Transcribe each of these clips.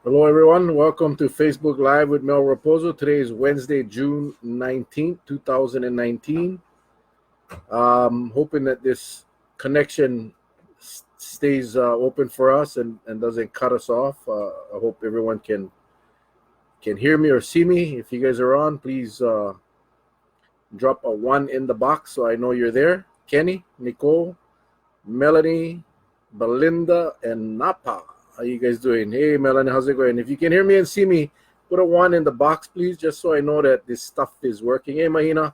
Hello, everyone. Welcome to Facebook Live with Mel Rapozo. Today is Wednesday, June 19th, 2019. Hoping that this connection stays open for us and doesn't cut us off. I hope everyone can hear me or see me. If you guys are on, please drop a 1 in the box so I know you're there. Kenny, Nicole, Melanie, Belinda, and Napa. How you guys doing? Hey, Melanie, how's it going? If you can hear me and see me, put a 1 in the box, please, just so I know that this stuff is working. Hey, Mahina,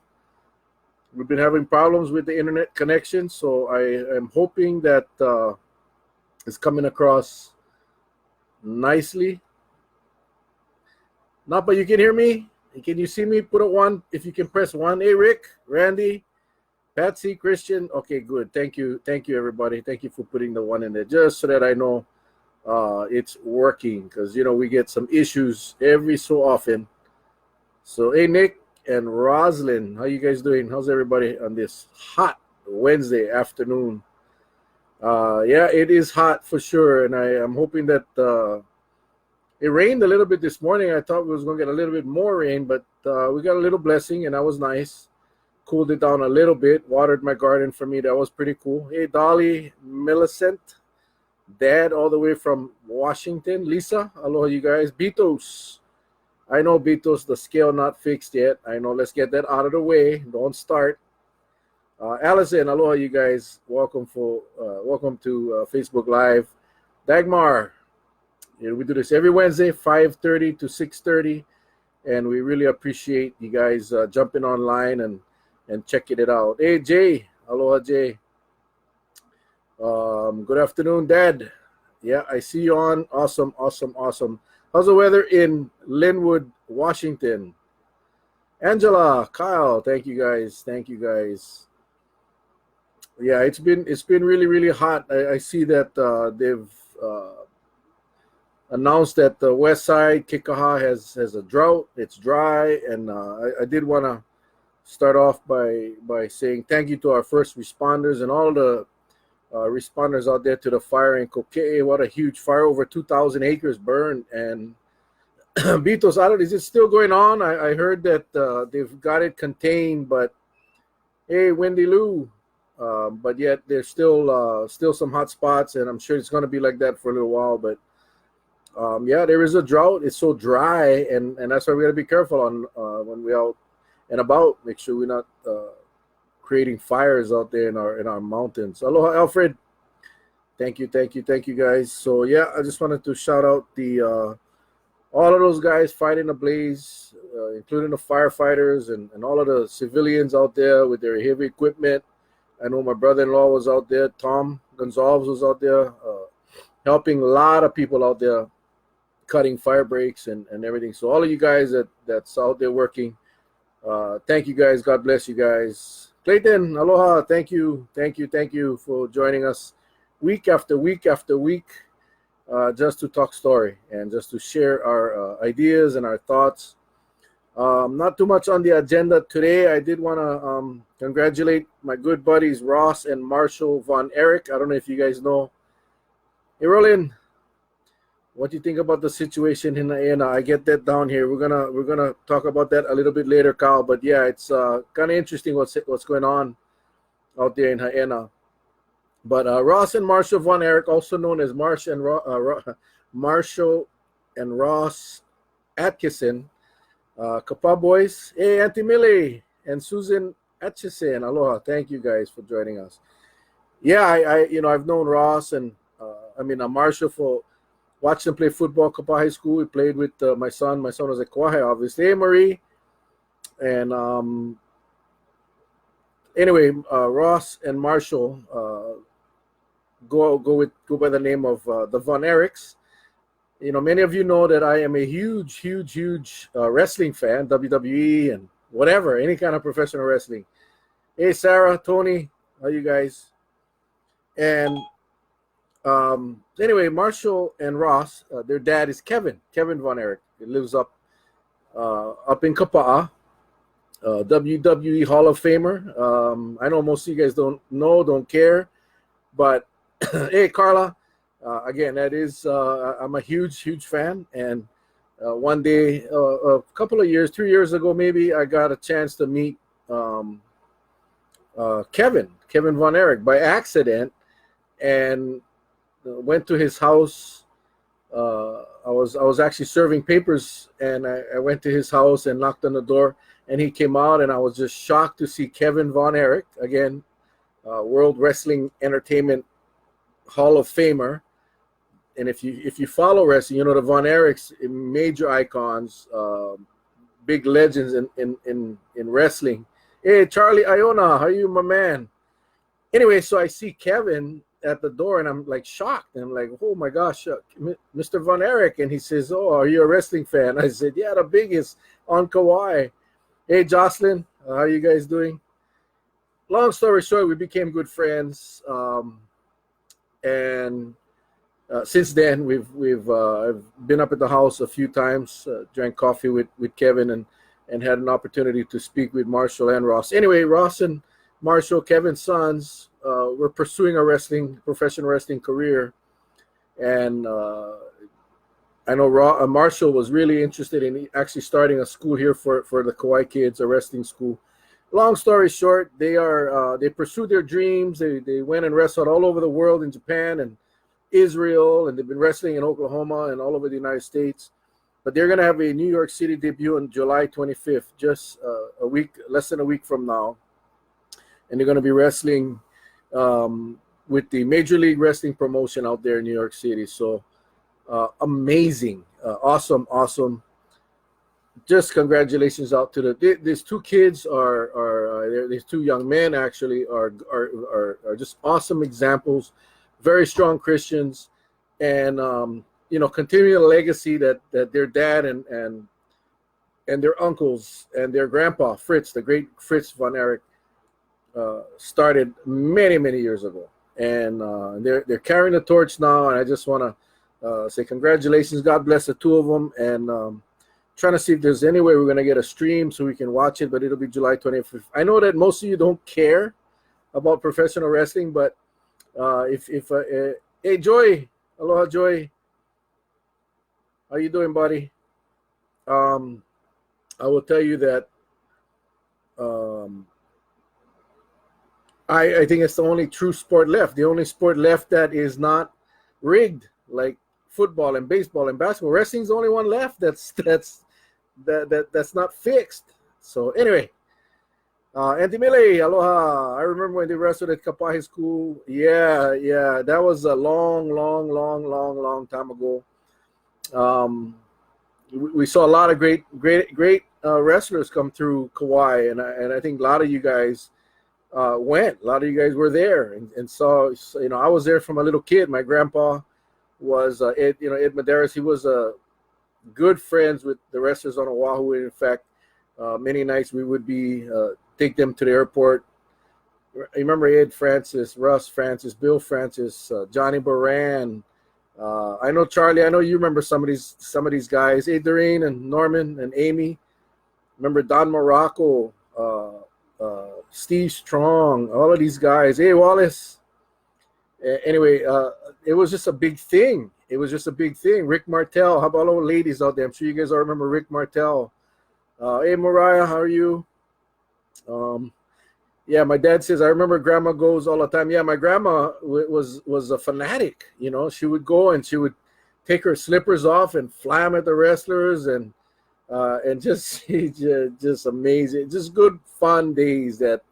we've been having problems with the internet connection, so I am hoping that it's coming across nicely. Napa, you can hear me? Can you see me? Put a 1 if you can press 1. Hey, Rick, Randy, Patsy, Christian. Okay, good. Thank you, everybody. Thank you for putting the 1 in there, just so that I know it's working, because we get some issues every so often. So hey, Nick and Roslyn, how you guys doing? How's everybody on this hot Wednesday afternoon? Yeah, it is hot for sure, and I am hoping that it rained a little bit this morning. I thought we was going to get a little bit more rain, but we got a little blessing, and that was nice. Cooled it down a little bit, watered my garden for me. That was pretty cool. Hey, Dolly, Millicent, Dad, all the way from Washington. Lisa, aloha, you guys. Beatos. I know, Beatos, the scale not fixed yet. I know, let's get that out of the way. Don't start. Allison, aloha, you guys. Welcome to Facebook Live. Dagmar, we do this every Wednesday, 5:30 to 6:30. And we really appreciate you guys jumping online and checking it out. Hey, Jay. Aloha, Jay. Good afternoon, Dad. Yeah, I see you on. Awesome. How's the weather in Linwood, Washington? Angela, Kyle, thank you guys. Yeah, it's been really hot. I see that they've announced that the west side, Kikaha, has a drought. It's dry, and I did want to start off by saying thank you to our first responders and all the responders out there to the fire in Kokee. What a huge fire, over 2,000 acres burned. And Bitos, is it still going on? I heard that they've got it contained, but hey, Wendy Lou, but yet there's still some hot spots, and I'm sure it's going to be like that for a little while. But yeah, there is a drought. It's so dry, and that's why we got to be careful on when we out and about. Make sure we're not creating fires out there in our mountains. Aloha, Alfred. Thank you guys. So yeah, I just wanted to shout out the all of those guys fighting the blaze, including the firefighters and all of the civilians out there with their heavy equipment. I know my brother-in-law was out there. Tom Gonzalez was out there helping a lot of people out there, cutting fire breaks and everything. So all of you guys that's out there working, thank you guys. God bless you guys. Clayton, aloha. Thank you for joining us week after week just to talk story and just to share our ideas and our thoughts. Not too much on the agenda today. I did want to congratulate my good buddies Ross and Marshall Von Erich. I don't know if you guys know. Hey, Roland, what do you think about the situation in Haena? I get that down here. We're gonna talk about that a little bit later, Kyle. But yeah, it's kind of interesting what's going on out there in Haena. But Ross and Marshall Von Erich, also known as Marshall and Ross Atkinson, Kapa boys. Hey, Auntie Millie and Susan Atchison, aloha. Thank you guys for joining us. Yeah, I've known Ross and Marshall for. Watched him play football, Kapa High School. He played with my son. My son was at Kauai, obviously. Hey, Marie. And anyway, Ross and Marshall go by the name of the Von Erichs. Many of you know that I am a huge wrestling fan, WWE and whatever, any kind of professional wrestling. Hey, Sarah, Tony, how you guys? And anyway, Marshall and Ross, their dad is Kevin Von Erich. He lives up in Kapa'a, WWE Hall of Famer. I know most of you guys don't care, but hey, Carla, again, that is I'm a huge fan. And one day, a couple of years, 3 years ago, maybe, I got a chance to meet um, Kevin Von Erich by accident, and went to his house. I was actually serving papers, and I went to his house and knocked on the door, and he came out, and I was just shocked to see Kevin Von Erich again, World Wrestling Entertainment Hall of Famer. And if you follow wrestling, you know the Von Erichs, major icons, big legends in wrestling. Hey, Charlie Iona, how are you, my man? Anyway, so I see Kevin at the door, and I'm like shocked. And I'm like, oh my gosh, Mr. Von Erich. And he says, oh, are you a wrestling fan? I said, yeah, the biggest on Kauai. Hey, Jocelyn, how are you guys doing? Long story short, we became good friends. And since then, I've been up at the house a few times, drank coffee with Kevin, and had an opportunity to speak with Marshall and Ross. Anyway, Ross and Marshall, Kevin's sons, were pursuing a professional wrestling career, and I know Marshall was really interested in actually starting a school here for the Kauai kids, a wrestling school. Long story short, they pursued their dreams. They went and wrestled all over the world, in Japan and Israel, and they've been wrestling in Oklahoma and all over the United States. But they're going to have a New York City debut on July 25th, just less than a week from now. And they're going to be wrestling with the Major League Wrestling promotion out there in New York City. So amazing, awesome. Just congratulations out to these two kids these two young men actually are just awesome examples, very strong Christians, and continuing a legacy that their dad and their uncles and their grandpa Fritz, the great Fritz Von Erich, started many years ago, and they're carrying the torch now. And I just want to say congratulations, God bless the two of them, and trying to see if there's any way we're going to get a stream so we can watch it, but it'll be July 25th. I know that most of you don't care about professional wrestling, but hey, Joy, aloha, Joy, how you doing, buddy? I will tell you that I think it's the only true sport left. The only sport left that is not rigged, like football and baseball and basketball. Wrestling's the only one left that's not fixed. So anyway, Auntie Millie, aloha. I remember when they wrestled at Kapahi School. Yeah, that was a long time ago. We saw a lot of great wrestlers come through Kauai, and I think a lot of you guys went. A lot of you guys were there, and saw. I was there from a little kid. My grandpa was Ed Medeiros. He was good friends with the wrestlers on Oahu. In fact, many nights we would take them to the airport. I remember Ed Francis, Russ Francis, Bill Francis, Johnny Baran. I know Charlie. I know you remember some of these guys. Hey, Doreen and Norman and Amy. Remember Don Morocco, Steve Strong, all of these guys. Hey, Wallace. Anyway, it was just a big thing. Rick Martel. How about all the ladies out there? I'm sure you guys all remember Rick Martel. Hey, Mariah, how are you? Yeah, my dad says, I remember grandma goes all the time. Yeah, my grandma was a fanatic. She would go and she would take her slippers off and fly them at the wrestlers, and just just amazing, just good fun days that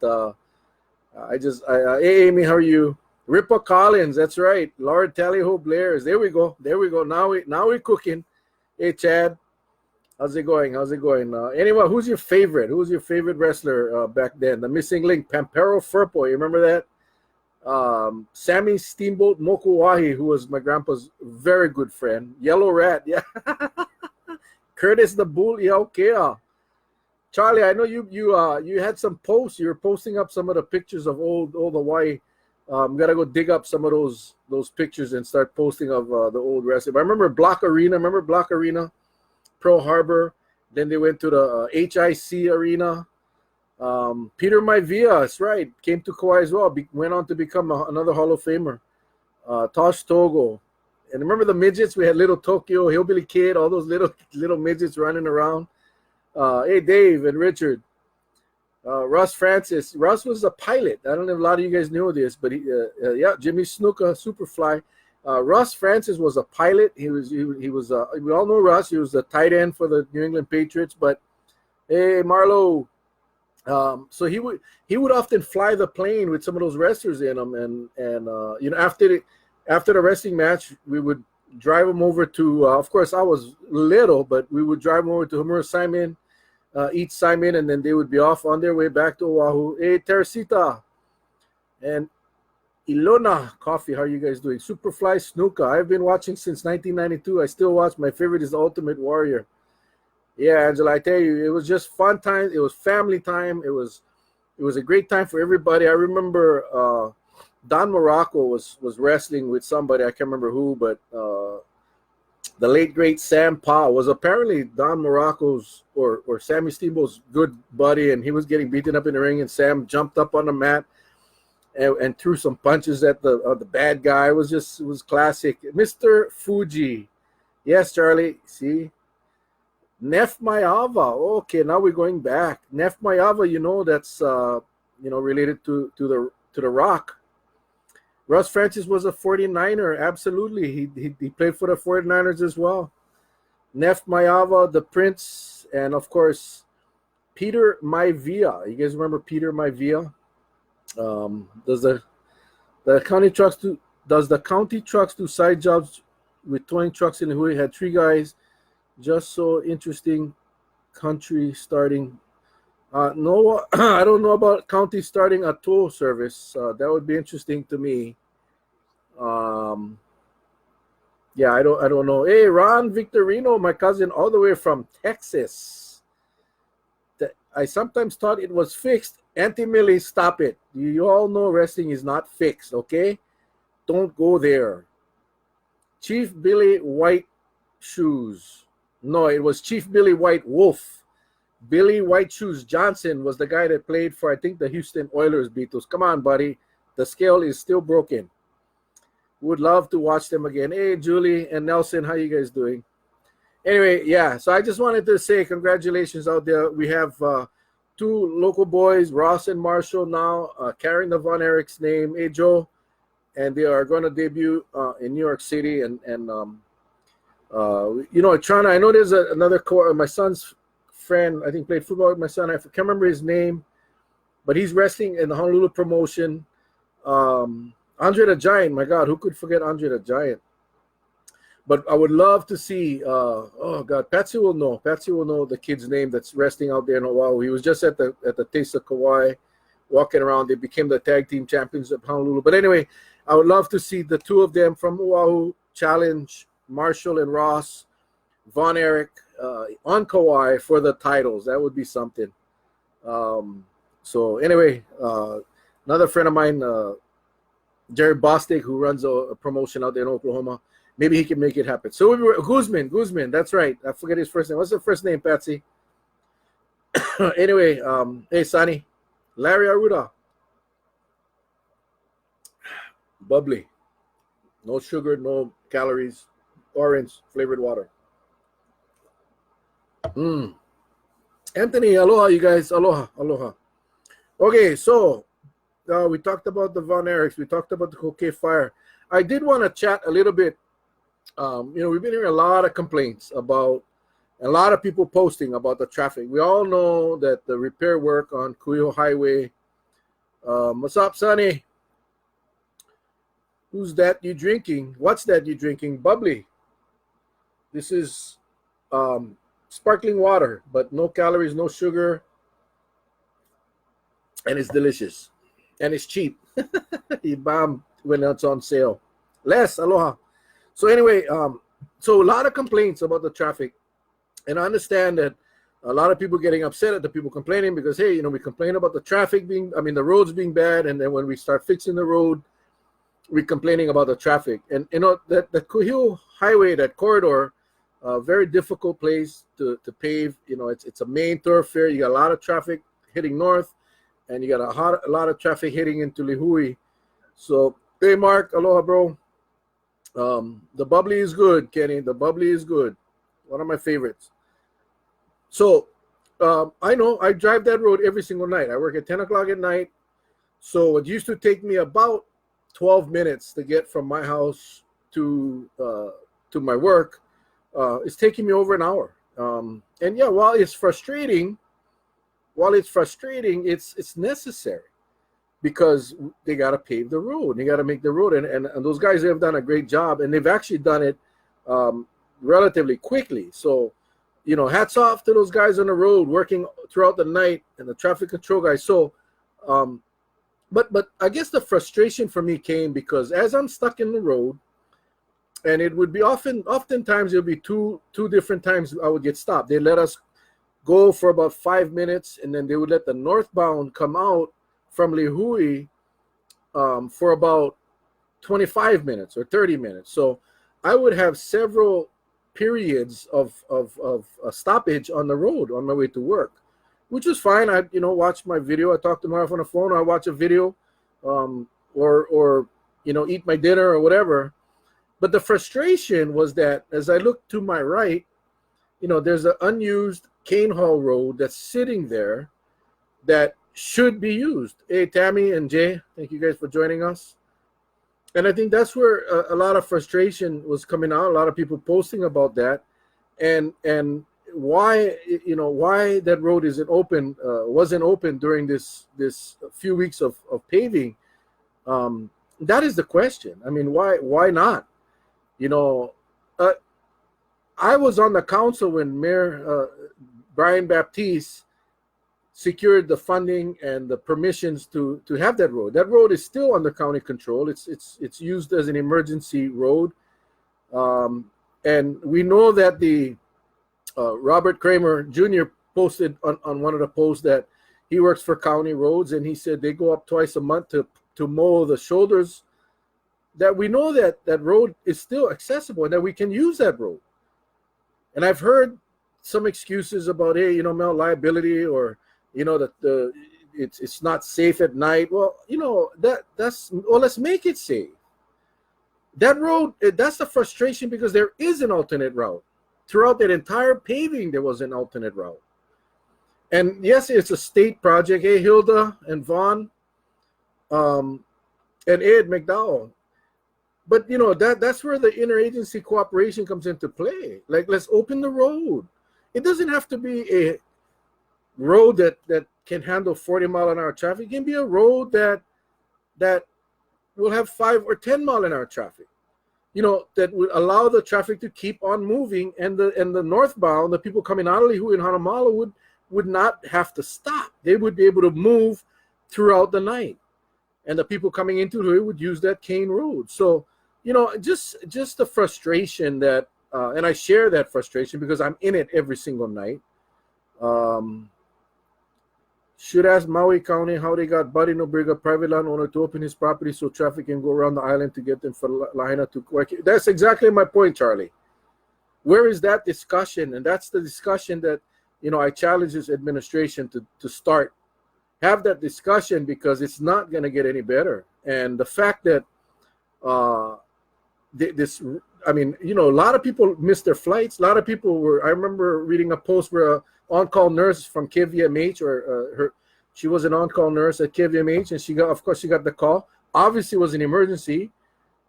hey, Amy, how are you? Ripa Collins, that's right. Lord Tallyho Blairs. There we go. Now we're cooking. Hey, Chad. How's it going? Anyway, who's your favorite? Who's your favorite wrestler back then? The missing link, Pampero Firpo. You remember that? Sammy Steamboat Mokuahi, who was my grandpa's very good friend. Yellow Rat, yeah. Curtis the Bull, yeah, okay. Charlie, I know you had some posts. You were posting up some of the pictures of old Hawaii. Gotta go dig up some of those pictures and start posting of the old wrestling. But I remember Block Arena. Remember Block Arena? Pearl Harbor. Then they went to the HIC Arena. Peter Maivia, that's right, came to Kauai as well. Went on to become another Hall of Famer. Tosh Togo. And remember the midgets? We had little Tokyo, Hillbilly Kid, all those little midgets running around. Hey, Dave and Richard. Russ Francis. Russ was a pilot. I don't know if a lot of you guys knew this, but yeah, Jimmy Snuka, Superfly. Russ Francis was a pilot. He was we all know Russ. He was the tight end for the New England Patriots. But hey, Marlo. So he would often fly the plane with some of those wrestlers in them, and you know, after the wrestling match, we would drive them over to. Of course, I was little, but we would drive them over to Humura Simon, eat Simon, and then they would be off on their way back to Oahu. Hey, Teresita and Ilona Coffee, how are you guys doing? Superfly Snuka, I've been watching since 1992. I still watch. My favorite is Ultimate Warrior. Yeah, Angela, I tell you, it was just fun time. It was family time. It was a great time for everybody. I remember Don Morocco was wrestling with somebody. I can't remember who, but the late great Sam Pa was apparently Don Morocco's or Sammy Steamboat's good buddy, and he was getting beaten up in the ring, and Sam jumped up on the mat and threw some punches at the bad guy. It was classic. Mr. Fuji, yes, Charlie. See. Nef Mayava. Okay, now we're going back. Nef Mayava, you know, that's related to the Rock. Russ Francis was a 49er. Absolutely. He played for the 49ers as well. Nef Mayava, the Prince, and of course Peter Maivia. You guys remember Peter Maivia? Does the county trucks do side jobs with towing trucks in Hui? Had 3 guys. Just so interesting. Country starting. No, I don't know about county starting a tow service. That would be interesting to me. Yeah, I don't know. Hey, Ron Victorino, my cousin, all the way from Texas. I sometimes thought it was fixed. Auntie Millie, stop it. You all know wrestling is not fixed, okay? Don't go there. Chief Billy White Shoes. No, it was Chief Billy White Wolf. Billy White Shoes Johnson was the guy that played for, I think, the Houston Oilers Beatles. Come on, buddy. The scale is still broken. Would love to watch them again. Hey, Julie and Nelson, how you guys doing? Anyway, yeah, so I just wanted to say congratulations out there. We have 2 local boys, Ross and Marshall, now carrying the Von Erich's name. Hey, Joe. And they are going to debut in New York City. And Trana, I know there's another my son's friend, I think played football with my son. I can't remember his name, but he's wrestling in the Honolulu promotion. Andre the Giant, my God, who could forget Andre the Giant? But I would love to see, Patsy will know the kid's name that's wrestling out there in Oahu. He was just at the Taste of Kauai, walking around. They became the tag team champions of Honolulu. But anyway, I would love to see the 2 of them from Oahu challenge Marshall and Ross, Von Erich on Kauai for the titles. That would be something. So anyway, another friend of mine, Jerry Bostic, who runs a promotion out there in Oklahoma, maybe he can make it happen. So Guzman, that's right. I forget his first name. What's the first name, Patsy? Anyway, hey, Sonny, Larry Aruda. Bubbly. No sugar, no calories. Orange flavored water. Anthony, aloha, you guys. Aloha. Okay, so we talked about the Von Erichs. We talked about the Coquet Fire. I did want to chat a little bit. We've been hearing a lot of complaints about a lot of people posting about the traffic. We all know that the repair work on Kuiho Highway. What's up, Sonny? Who's that you drinking? What's that you drinking? Bubbly. This is sparkling water, but no calories, no sugar, and it's delicious. And it's cheap. Ibam when it's on sale. Les, aloha. So anyway, so a lot of complaints about the traffic. And I understand that a lot of people getting upset at the people complaining because, hey, we complain about the roads being bad. And then when we start fixing the road, we're complaining about the traffic. And, that the Kuhio Highway, that corridor, very difficult place to pave. It's a main thoroughfare. You got a lot of traffic heading north, and you got a lot of traffic heading into Lihue. So, hey, Mark, aloha, bro. The bubbly is good, Kenny. The bubbly is good. One of my favorites. So I know I drive that road every single night. I work at 10 o'clock at night. So it used to take me about 12 minutes to get from my house to my work. It's taking me over an hour. And yeah, while it's frustrating, it's necessary, because they got to pave the road. They got to make the road. And those guys have done a great job, and they've actually done it relatively quickly. So, hats off to those guys on the road working throughout the night, and the traffic control guys. So, but I guess the frustration for me came because as I'm stuck in the road, and it would be oftentimes it would be two different times I would get stopped. They let us go for about 5 minutes, and then they would let the northbound come out from Lihui for about 25 minutes or 30 minutes. So I would have several periods of a stoppage on the road on my way to work, which was fine. I watch my video. I talk to my wife on the phone. Or I watch a video, or eat my dinner or whatever. But the frustration was that as I looked to my right, there's an unused Cane Hall Road that's sitting there that should be used. Hey, Tammy and Jay, thank you guys for joining us. And I think that's where a lot of frustration was coming out. A lot of people posting about that, and why that road wasn't open during this few weeks of paving. That is the question. I mean, why not? I was on the council when Mayor Brian Baptiste secured the funding and the permissions to have that road. That road is still under county control. It's used as an emergency road, and we know that the Robert Kramer Jr. posted on one of the posts that he works for county roads, and he said they go up twice a month to mow the shoulders. That we know that road is still accessible and that we can use that road. And I've heard some excuses about, hey, Mel, liability, or that it's not safe at night. Well, let's make it safe. That road, that's the frustration, because there is an alternate route. Throughout that entire paving, there was an alternate route. And yes, it's a state project. Hey, Hilda and Vaughn, and Ed McDowell. But that's where the interagency cooperation comes into play. Like, let's open the road. It doesn't have to be a road that can handle 40-mile-an-hour traffic. It can be a road that will have 5 or 10-mile-an-hour traffic. That would allow the traffic to keep on moving, and the northbound, the people coming out of Lihui and Hanamala would not have to stop. They would be able to move throughout the night, and the people coming into Lihui would use that Cane Road. So, just the frustration that, and I share that frustration because I'm in it every single night. Should ask Maui County how they got Buddy Nobriga, private landowner, to open his property so traffic can go around the island to get them for Lahaina to work. That's exactly my point, Charlie. Where is that discussion? And that's the discussion that, I challenge this administration to start. Have that discussion, because it's not going to get any better. And the fact that a lot of people missed their flights. A lot of people I remember reading a post where a on-call nurse from KVMH, she was an on-call nurse at KVMH, and she got the call. Obviously, it was an emergency,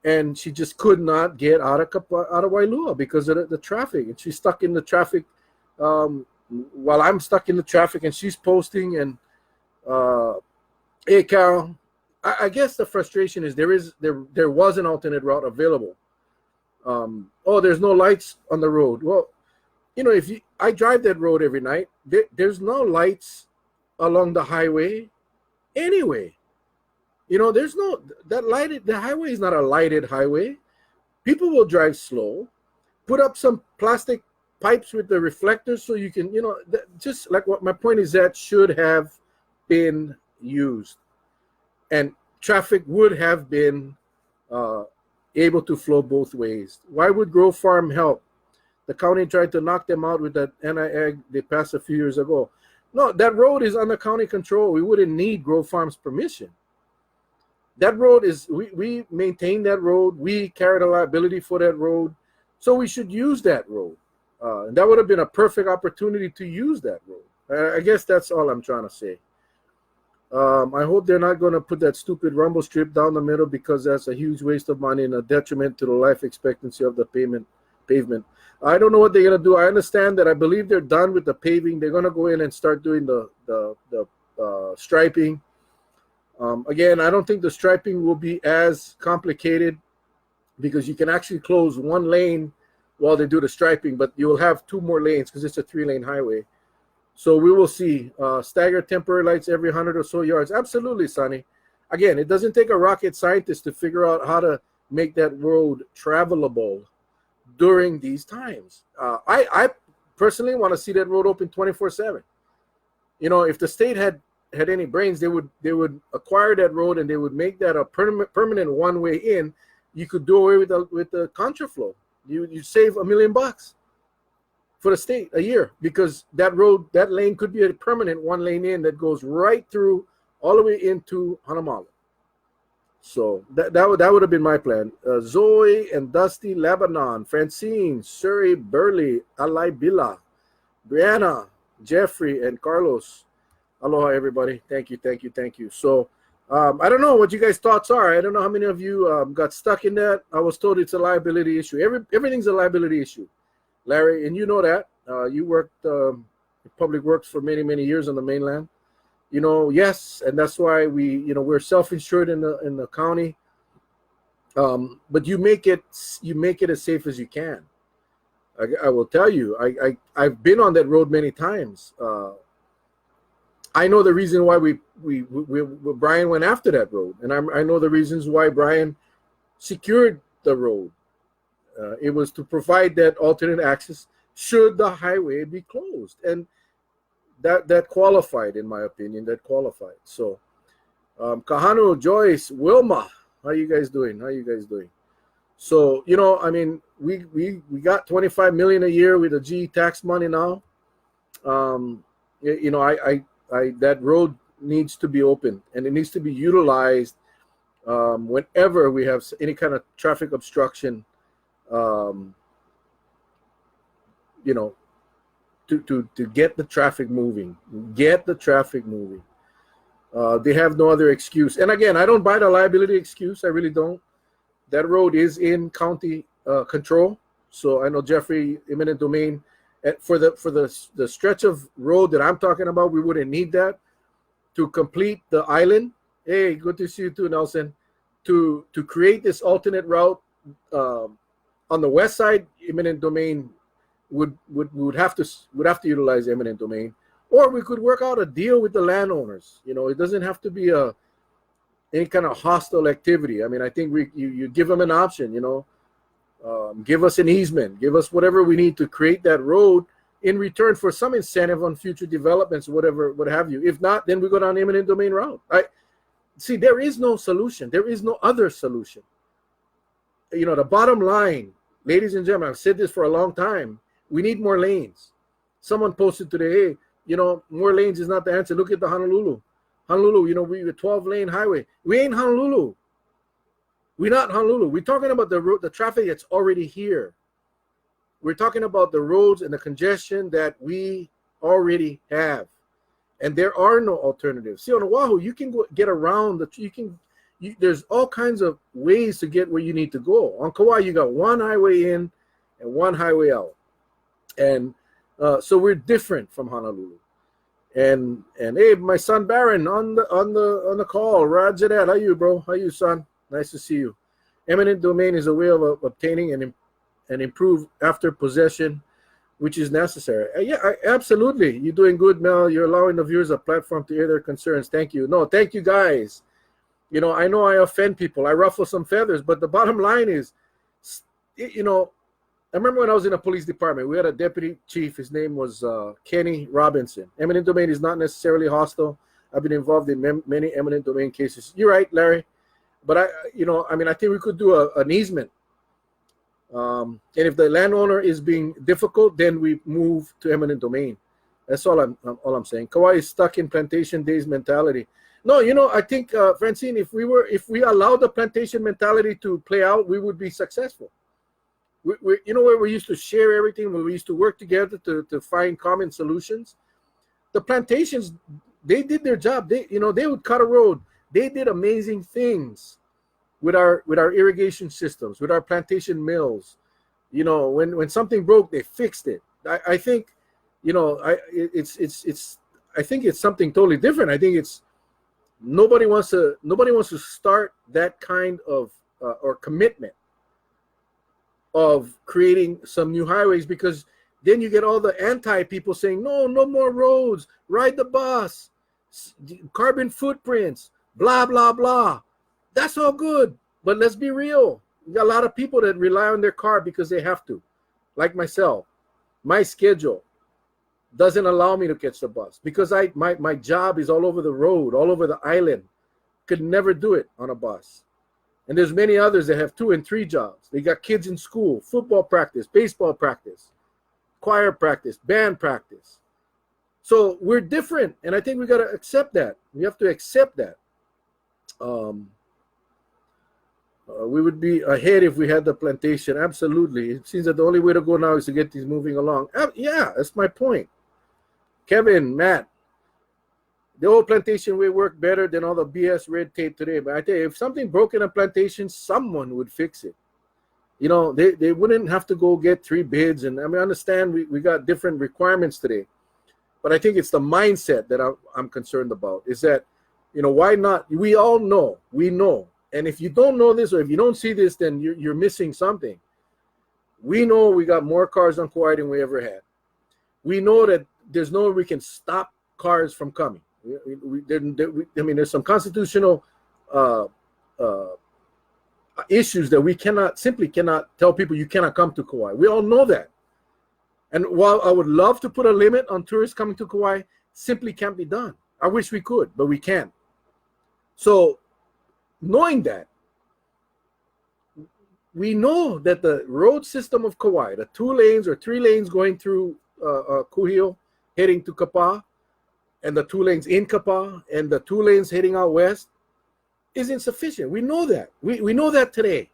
and she just could not get out of Wailua because of the traffic, and she's stuck in the traffic while I'm stuck in the traffic, and she's posting. And hey, Carol, I guess the frustration is there was an alternate route available. There's no lights on the road. Well, I drive that road every night. There's no lights along the highway anyway. There's no the highway is not a lighted highway. People will drive slow, put up some plastic pipes with the reflectors so you can, just like what my point is, that should have been used, and traffic would have been able to flow both ways. Why would Grove Farm help? The county tried to knock them out with that NIAG they passed a few years ago. No, that road is under county control. We wouldn't need Grove Farm's permission. that road is, we maintain that road. We carry the liability for that road. So we should use that road. And that would have been a perfect opportunity to use that road. I guess that's all I'm trying to say. I hope they're not going to put that stupid rumble strip down the middle, because that's a huge waste of money and a detriment to the life expectancy of the pavement. I don't know what they're going to do. I understand that. I believe they're done with the paving. They're going to go in and start doing the striping. Again, I don't think the striping will be as complicated, because you can actually close one lane while they do the striping, but you will have 2 more lanes because it's a 3-lane highway. So we will see staggered temporary lights every 100 or so yards. Absolutely, Sonny. Again, it doesn't take a rocket scientist to figure out how to make that road travelable during these times. I personally want to see that road open 24/7. You know, if the state had any brains, they would acquire that road and they would make that a permanent one-way in. You could do away with the contraflow. You save $1 million for the state a year, because that lane could be a permanent 1-lane in that goes right through all the way into Hanamalo. So that would have been my plan. Zoe and Dusty, Lebanon, Francine, Surrey, Burley, Alay Bila, Brianna, Jeffrey, and Carlos. Aloha, everybody. Thank you. So I don't know what you guys' thoughts are. I don't know how many of you got stuck in that. I was told it's a liability issue. Everything's a liability issue, Larry, and you know that. You worked in public works for many, many years on the mainland. You know, yes, and that's why we're self-insured in the county. But you make it as safe as you can. I will tell you, I've been on that road many times. I know the reason why Brian went after that road, and I know the reasons why Brian secured the road. It was to provide that alternate access should the highway be closed, and that qualified, in my opinion. That qualified. So, Kahanu, Joyce, Wilma, how you guys doing? So, I mean, we got $25 million a year with the GE tax money now. That road needs to be open, and it needs to be utilized whenever we have any kind of traffic obstruction. To get the traffic moving. They have no other excuse. And again, I don't buy the liability excuse. I really don't. That road is in county control. So I know Jeffrey, eminent domain. For the stretch of road that I'm talking about, we wouldn't need that to complete the island. Hey, good to see you too, Nelson. To create this alternate route on the west side, eminent domain would have to utilize eminent domain, or we could work out a deal with the landowners. It doesn't have to be any kind of hostile activity. I mean, I think you give them an option. Give us an easement, give us whatever we need to create that road in return for some incentive on future developments, whatever, what have you. If not, then we go down the eminent domain route. See, there is no solution. There is no other solution. The bottom line, ladies and gentlemen, I've said this for a long time. We need more lanes. Someone posted today, hey, more lanes is not the answer. Look at the Honolulu. We have a 12-lane highway. We ain't Honolulu. We're not Honolulu. We're talking about the traffic that's already here. We're talking about the roads and the congestion that we already have. And there are no alternatives. See, on Oahu, you can get around. There's all kinds of ways to get where you need to go. On Kauai, you got one highway in and one highway out. And so we're different from Honolulu. And hey, my son Baron on the call. Roger that. How you, bro? How you, son? Nice to see you. Eminent domain is a way of obtaining and improve after possession, which is necessary. Absolutely. You're doing good, Mel. You're allowing the viewers a platform to air their concerns. Thank you. No, thank you, guys. I know I offend people. I ruffle some feathers, but the bottom line is, I remember when I was in a police department, we had a deputy chief. His name was Kenny Robinson. Eminent domain is not necessarily hostile. I've been involved in many eminent domain cases. You're right, Larry. But I think we could do an easement. And if the landowner is being difficult, then we move to eminent domain. That's all I'm saying. Kauai is stuck in plantation days mentality. No, I think, Francine, if we allowed the plantation mentality to play out, we would be successful. Where we used to share everything, where we used to work together to find common solutions. The plantations, they did their job. They would cut a road. They did amazing things with our irrigation systems, with our plantation mills. When something broke, they fixed it. I think, I think it's something totally different. I think it's nobody wants to start that kind of or commitment of creating some new highways, because then you get all the anti people saying, no more roads, ride the bus, carbon footprints, blah blah blah. That's all good, but let's be real. You got a lot of people that rely on their car because they have to, like myself. My schedule doesn't allow me to catch the bus because my job is all over the road, all over the island. Could never do it on a bus. And there's many others that have 2 and 3 jobs. They got kids in school, football practice, baseball practice, choir practice, band practice. So we're different, and I think we got to accept that. We have to accept that. We would be ahead if we had the plantation. Absolutely. It seems that the only way to go now is to get these moving along. Yeah, that's my point. Kevin, Matt, the old plantation way worked better than all the BS red tape today. But I tell you, if something broke in a plantation, someone would fix it. They wouldn't have to go get 3 bids. And I understand we got different requirements today. But I think it's the mindset that I'm concerned about. Is that, why not? We all know. We know. And if you don't know this, or if you don't see this, then you're missing something. We know we got more cars on Kauai than we ever had. We know that there's no way we can stop cars from coming. There's some constitutional issues that we simply cannot tell people you cannot come to Kauai. We all know that. And while I would love to put a limit on tourists coming to Kauai, simply can't be done. I wish we could, but we can't. So knowing that, we know that the road system of Kauai, the 2 lanes or 3 lanes going through Kuhio, heading to Kapa, and the 2 lanes in Kapa, and the 2 lanes heading out west, is insufficient. We know that. We know that today.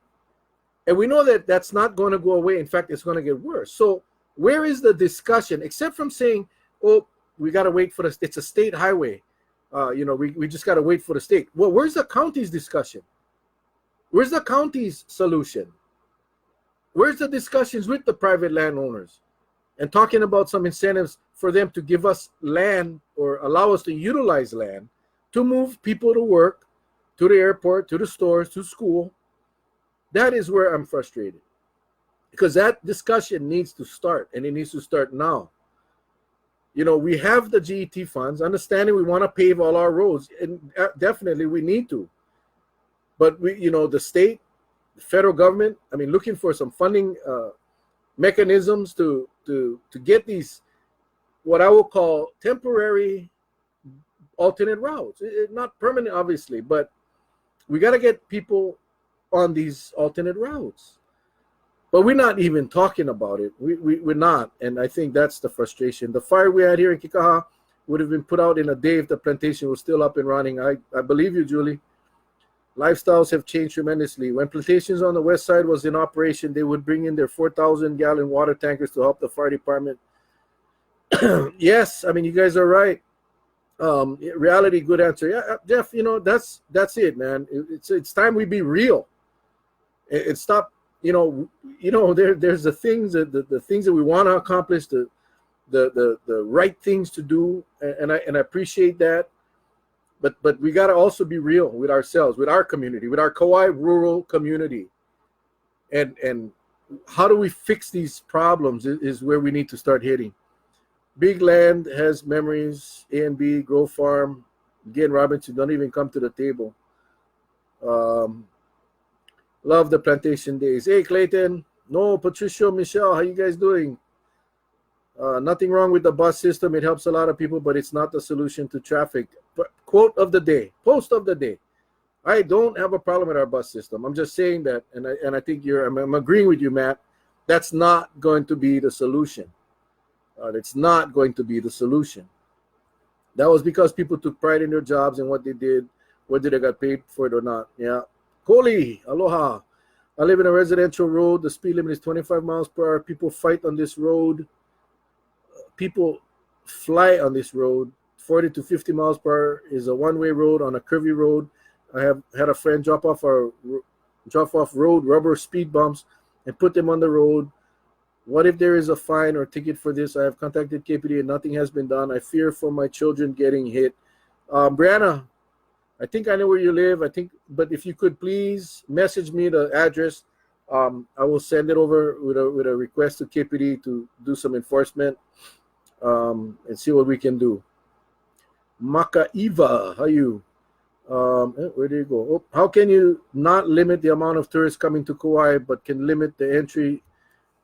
And we know that that's not going to go away. In fact, it's going to get worse. So where is the discussion, except from saying, oh, we got to wait for it's a state highway. We just got to wait for the state. Well, where's the county's discussion? Where's the county's solution? Where's the discussions with the private landowners and talking about some incentives for them to give us land or allow us to utilize land to move people to work, to the airport, to the stores, to school? That is where I'm frustrated, because that discussion needs to start, and it needs to start now. We have the GET funds, understanding we want to pave all our roads, and definitely we need to. But the state, the federal government, looking for some funding mechanisms to get these, what I will call temporary alternate routes. Not permanent, obviously, but we got to get people on these alternate routes. But we're not even talking about it. We're not. And I think that's the frustration. The fire we had here in Kikaha would have been put out in a day if the plantation was still up and running. I believe you, Julie. Lifestyles have changed tremendously. When plantations on the west side was in operation, they would bring in their 4,000-gallon water tankers to help the fire department. Yes, you guys are right. Reality, good answer. Yeah, Jeff, that's it, man. It's time we be real. It stop. There's the things the things that we want to accomplish, the right things to do, and I appreciate that. But we got to also be real with ourselves, with our community, with our Kauai rural community, and how do we fix these problems is where we need to start hitting. Big Land has memories. A and B, Grove Farm, again, Robinson, don't even come to the table. Love the plantation days. Hey, Clayton. No, Patricia, Michelle, how you guys doing? Nothing wrong with the bus system. It helps a lot of people, but it's not the solution to traffic. Quote of the day, post of the day. I don't have a problem with our bus system. I'm just saying that, and I think I'm agreeing with you, Matt. That's not going to be the solution. It's not going to be the solution. That was because people took pride in their jobs and what they did, whether they got paid for it or not. Yeah. Koli, aloha. I live in a residential road. The speed limit is 25 miles per hour. People fight on this road. People fly on this road. 40 to 50 miles per hour is a one-way road on a curvy road. I have had a friend drop off road rubber speed bumps and put them on the road. What if there is a fine or ticket for this? I have contacted KPD and nothing has been done. I fear for my children getting hit. Brianna, I think I know where you live. But if you could please message me the address, I will send it over with a request to KPD to do some enforcement and see what we can do. Makaiva, how you? Where do you go? Oh, how can you not limit the amount of tourists coming to Kauai, but can limit the entry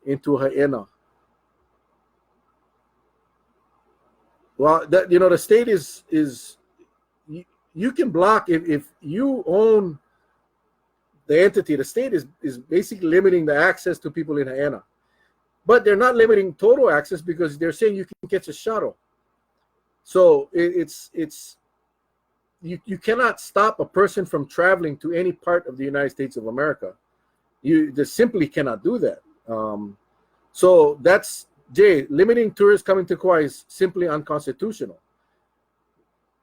into Haena? Well, the state is you can block if you own the entity. The state is basically limiting the access to people in Haena, but they're not limiting total access because they're saying you can catch a shuttle. So you cannot stop a person from traveling to any part of the United States of America. You just simply cannot do that. So that's limiting tourists coming to Kauai is simply unconstitutional.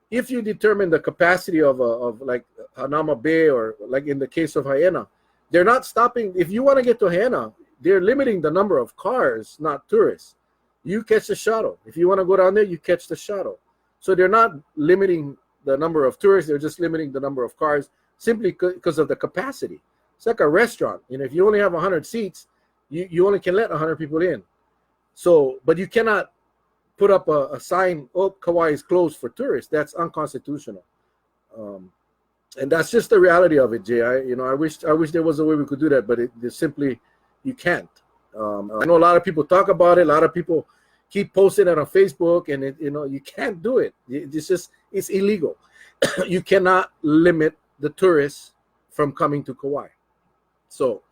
If you determine the capacity of like Hanama Bay or like in the case of Haena, they're not stopping. If you want to get to Haena, they're limiting the number of cars, not tourists. You catch the shuttle. If you want to go down there, you catch the shuttle. So they're not limiting the number of tourists. They're just limiting the number of cars simply because of the capacity. It's like a restaurant. If you only have 100 seats, you only can let 100 people in. So, but you cannot put up a sign, oh, Kauai is closed for tourists. That's unconstitutional. And that's just the reality of it, Jay. I wish there was a way we could do that, but it simply, you can't. I know a lot of people talk about it. A lot of people keep posting it on Facebook, and you can't do it. It's illegal. You cannot limit the tourists from coming to Kauai. So,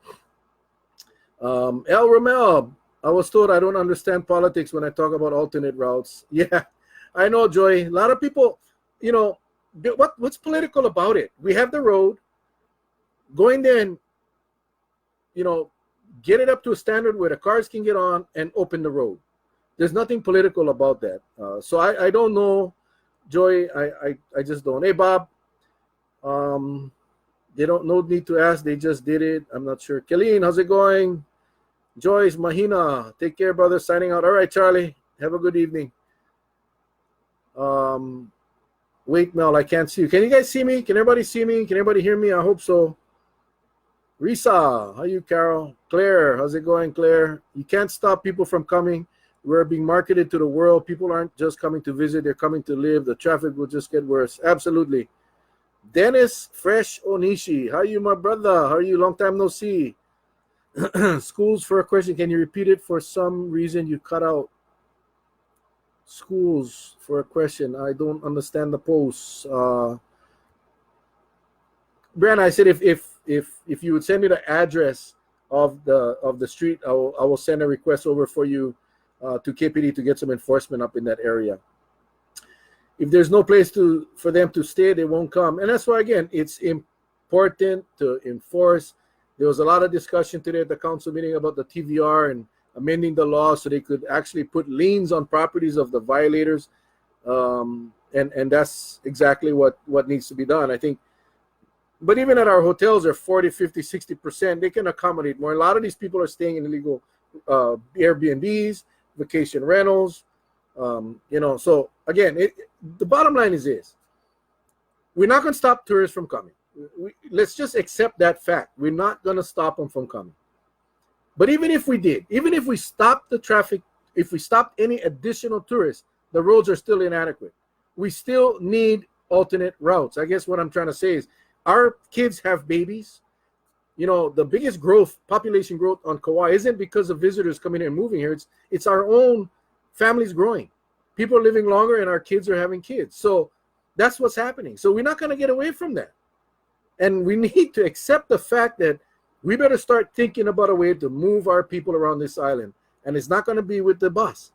El Ramel, I was told I don't understand politics when I talk about alternate routes. Yeah, I know, Joy. A lot of people, what's political about it? We have the road. Going there and, get it up to a standard where the cars can get on and open the road. There's nothing political about that. So I don't know, Joy. I just don't. Hey, Bob. They don't no need to ask. They just did it. I'm not sure. Kelleen, how's it going? Joyce, Mahina, take care, brother. Signing out. All right, Charlie. Have a good evening. Wait, Mel, I can't see you. Can you guys see me? Can everybody see me? Can everybody hear me? I hope so. Risa, how you, Carol? Claire, how's it going, Claire? You can't stop people from coming. We're being marketed to the world. People aren't just coming to visit. They're coming to live. The traffic will just get worse. Absolutely. Dennis Fresh Onishi, how are you, my brother? How are you? Long time no see. Schools for a question. Can you repeat it? For some reason you cut out. Schools for a question. I don't understand the post. Brian, I said if you would send me the address of the street, I will send a request over for you to KPD to get some enforcement up in that area. If there's no place for them to stay, they won't come. And that's why, again, it's important to enforce. There was a lot of discussion today at the council meeting about the TVR and amending the law so they could actually put liens on properties of the violators. And that's exactly what needs to be done, I think. But even at our hotels are 40, 50, 60%, they can accommodate more. A lot of these people are staying in illegal Airbnbs, vacation rentals. So again, the bottom line is this: we're not going to stop tourists from coming. Let's just accept that fact. We're not going to stop them from coming. But even if we did, even if we stopped the traffic, if we stopped any additional tourists, the roads are still inadequate. We still need alternate routes. I guess what I'm trying to say is our kids have babies. The biggest population growth on Kauai isn't because of visitors coming in and moving here. It's our own families growing. People are living longer and our kids are having kids. So that's what's happening. So we're not going to get away from that. And we need to accept the fact that we better start thinking about a way to move our people around this island. And it's not going to be with the bus.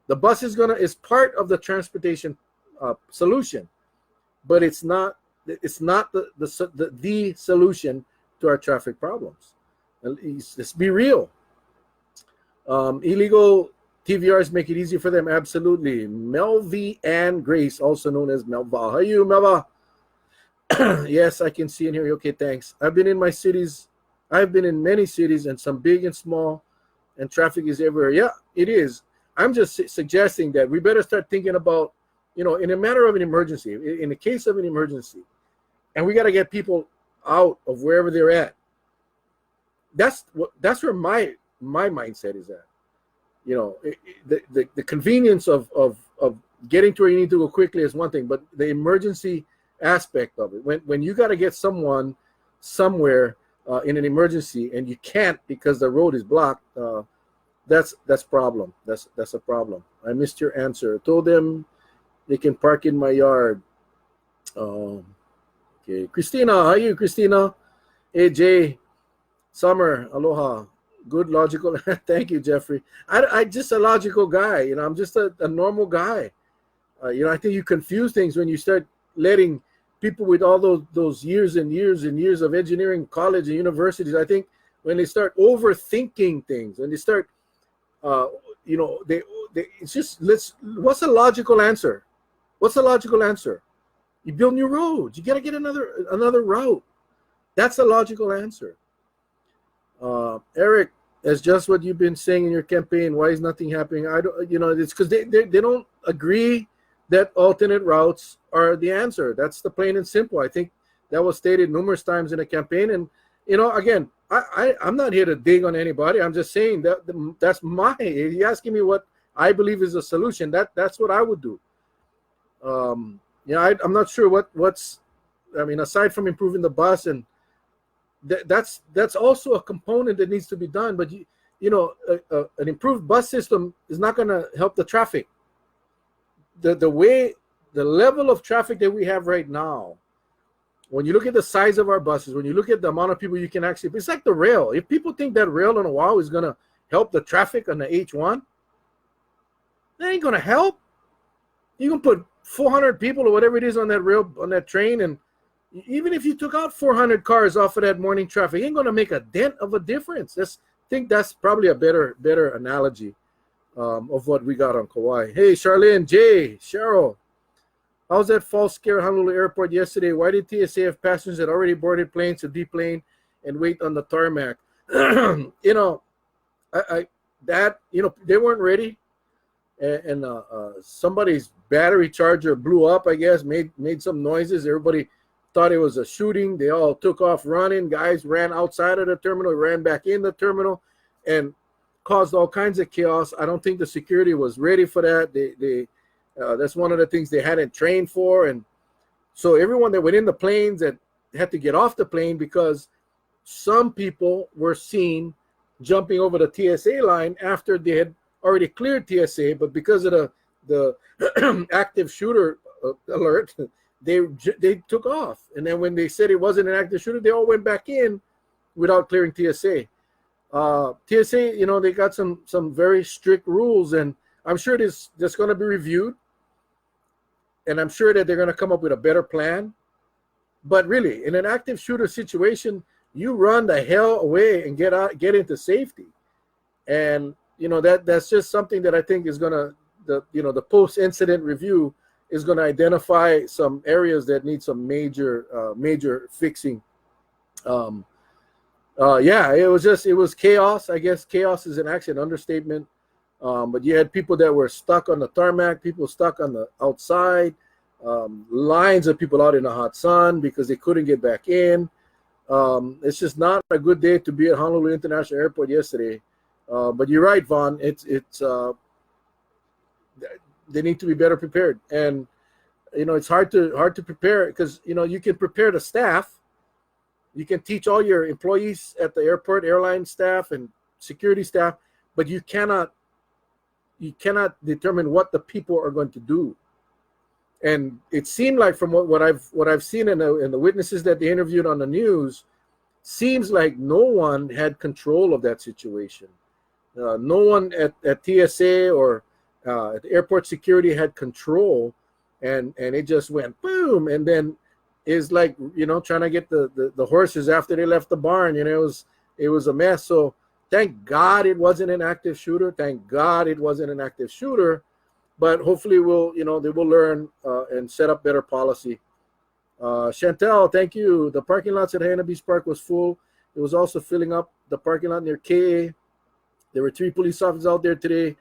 The bus is part of the transportation solution, but it's not the solution to our traffic problems. Let's be real. Illegal TVRs make it easy for them. Absolutely. Melvi and Grace, also known as Melva. How are you, Melva? Yes, I can see and hear you. Okay, thanks. I've been in many cities, and some big and small, and traffic is everywhere. Yeah, it is. I'm just suggesting that we better start thinking about, in a matter of an emergency, in the case of an emergency, and we got to get people out of wherever they're at. That's where my mindset is at. The convenience of getting to where you need to go quickly is one thing, but the emergency aspect of it, when you got to get someone somewhere in an emergency and you can't because the road is blocked, that's problem. That's a problem. I missed your answer. I told them they can park in my yard. Okay, Christina, how are you, Christina? AJ, Summer, aloha. Good logical. Thank you, Jeffrey. I just a logical guy. I'm just a normal guy. I think you confuse things when you start letting people with all those years and years and years of engineering, college and universities. I think when they start overthinking things, when they start, it's just what's a logical answer? What's a logical answer? You build new roads. You got to get another route. That's a logical answer. Eric, that's just what you've been saying in your campaign. Why is nothing happening? I don't. It's because they don't agree that alternate routes are the answer. That's the plain and simple. I think that was stated numerous times in the campaign. And again, I'm not here to dig on anybody. I'm just saying that's if you're asking me what I believe is a solution, that's what I would do. I'm not sure what's. Aside from improving the bus and that's also a component that needs to be done. But an improved bus system is not going to help the traffic. The level of traffic that we have right now, when you look at the size of our buses, when you look at the amount of people you can actually, it's like the rail. If people think that rail on a wall is going to help the traffic on the H1, that ain't going to help. You can put 400 people or whatever it is on that rail, on that train, and even if you took out 400 cars off of that morning traffic, it ain't going to make a dent of a difference. I think that's probably a better analogy of what we got on Kauai. Hey, Charlene, Jay, Cheryl, how's that false scare at Honolulu Airport yesterday? Why did TSA have passengers that already boarded planes to deplane and wait on the tarmac? They weren't ready, and somebody's battery charger blew up. I guess made some noises. Everybody thought it was a shooting. They all took off running. Guys ran outside of the terminal, ran back in the terminal, and caused all kinds of chaos. I don't think the security was ready for that. That's one of the things they hadn't trained for. And so everyone that went in the planes that had to get off the plane because some people were seen jumping over the TSA line after they had already cleared TSA, but because of the active shooter alert, they took off. And then when they said it wasn't an active shooter, they all went back in without clearing TSA. TSA, they got some very strict rules, and I'm sure that's going to be reviewed, and I'm sure that they're going to come up with a better plan. But really, in an active shooter situation, you run the hell away and get into safety. And that's just something that I think is going to the post-incident review is going to identify some areas that need some major fixing. It was chaos. I guess chaos is an actual understatement. But you had people that were stuck on the tarmac, people stuck on the outside, lines of people out in the hot sun because they couldn't get back in. It's just not a good day to be at Honolulu International Airport yesterday. But you're right, Vaughn. It's they need to be better prepared, and it's hard to prepare because you can prepare the staff, you can teach all your employees at the airport, airline staff and security staff, but you cannot determine what the people are going to do. And it seemed like from what I've seen in the witnesses that they interviewed on the news, seems like no one had control of that situation. No one at TSA or at the airport security had control and it just went boom, and then it's like, you know, trying to get the horses after they left the barn. You know, it was a mess. So thank God it wasn't an active shooter. Thank God it wasn't an active shooter. But hopefully they will learn and set up better policy. Chantel, thank you. The parking lots at Hyena Beach Park was full. It was also filling up the parking lot near KA. There were 3 police officers out there today.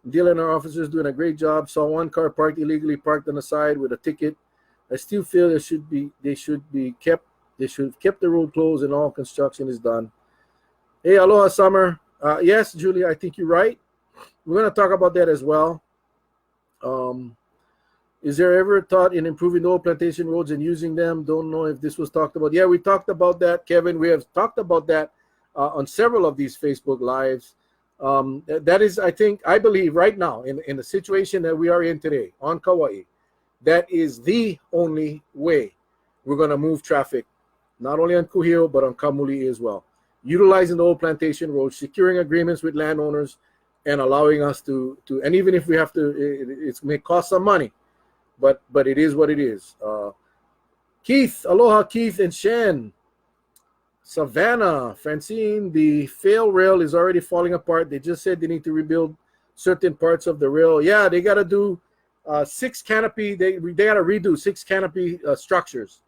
Dylan and our officers doing a great job. Saw one car parked illegally, parked on the side with a ticket. I still feel they should have kept the road closed and all construction is done. Hey, aloha, Summer. Yes, Julie, I think you're right. We're going to talk about that as well. Is there ever a thought in improving the old plantation roads and using them? Don't know if this was talked about. Yeah, we talked about that, Kevin. We have talked about that on several of these Facebook Lives. That is, I believe right now in the situation that we are in today on Kauai, that is the only way we're going to move traffic, not only on Kuhio, but on Kamuli as well. Utilizing the old plantation road, securing agreements with landowners, and allowing us to and even if we have to, it may cost some money, but it is what it is. Keith, aloha, Keith and Shen. Savannah, Francine, the fail rail is already falling apart. They just said they need to rebuild certain parts of the rail. Yeah, they got to do 6 canopy. They got to redo 6 canopy structures,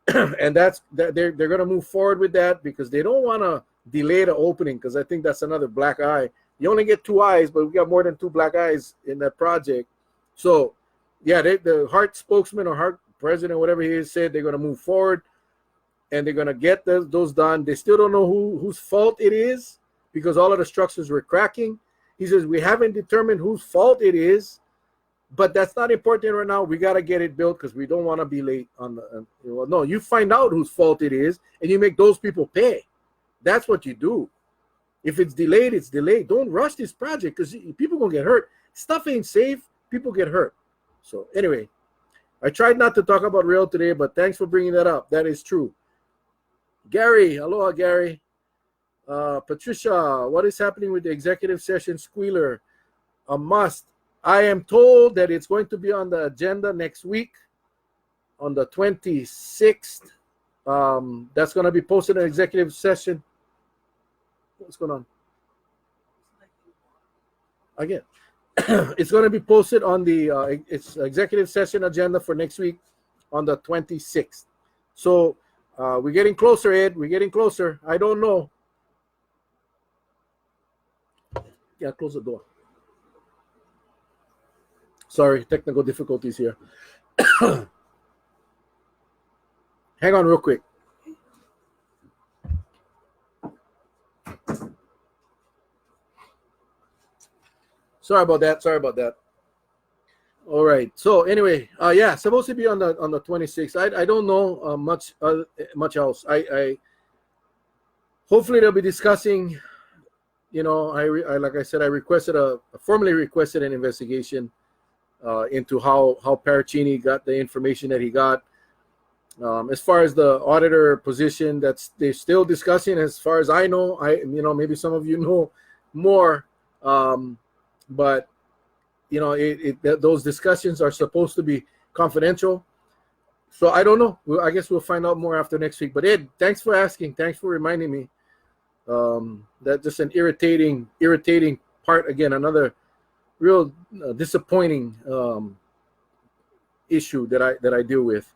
and they're going to move forward with that because they don't want to delay the opening, because I think that's another black eye. You only get 2 eyes, but we got more than 2 black eyes in that project. So, yeah, the Hart spokesman or Hart president, whatever he is, said they're going to move forward. And they're going to get those done. They still don't know whose fault it is because all of the structures were cracking. He says, we haven't determined whose fault it is, but that's not important right now. We got to get it built because we don't want to be late on the no, you find out whose fault it is and you make those people pay. That's what you do. If it's delayed, it's delayed. Don't rush this project because people going to get hurt. Stuff ain't safe. People get hurt. So anyway, I tried not to talk about rail today, but thanks for bringing that up. That is true. Gary, aloha, Gary. Patricia, what is happening with the executive session squealer? A must. I am told that it's going to be on the agenda next week on the 26th. That's going to be posted in executive session. What's going on? Again, it's going to be posted on the it's executive session agenda for next week on the 26th. So, we're getting closer, Ed. We're getting closer. I don't know. Yeah, close the door. Sorry, technical difficulties here. Hang on real quick. Sorry about that. All right. So anyway, yeah, supposed to be on the 26th. I don't know much else. I hopefully they'll be discussing. You know, I like I said, I formally requested an investigation into how Paracini got the information that he got. As far as the auditor position, they're still discussing. As far as I know, maybe some of you know more, but. You know, those discussions are supposed to be confidential. So I don't know. I guess we'll find out more after next week. But Ed, thanks for asking. Thanks for reminding me. That's just an irritating part. Again, another real disappointing issue that I deal with.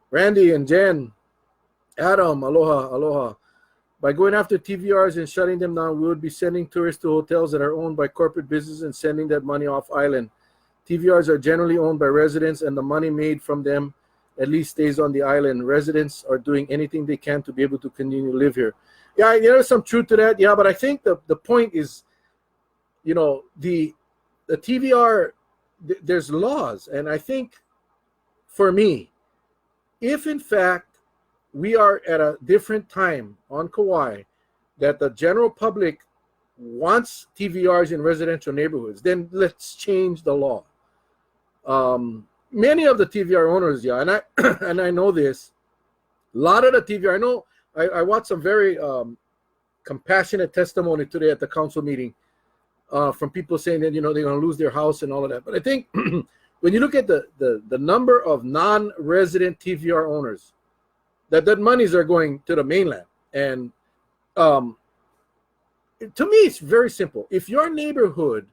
Randy and Jen, Adam, aloha. By going after TVRs and shutting them down, we would be sending tourists to hotels that are owned by corporate businesses and sending that money off island. TVRs are generally owned by residents, and the money made from them at least stays on the island. Residents are doing anything they can to be able to continue to live here. Yeah, there's some truth to that. Yeah, but I think the point is, the TVR, there's laws. And I think, for me, if in fact we are at a different time on Kauai that the general public wants TVRs in residential neighborhoods, then let's change the law. Many of the TVR owners, yeah, and I know this, a lot of the TVR, I know, I watched some very compassionate testimony today at the council meeting from people saying that, they're going to lose their house and all of that. But I think when you look at the number of non-resident TVR owners, that monies are going to the mainland. And to me, it's very simple. If your neighborhood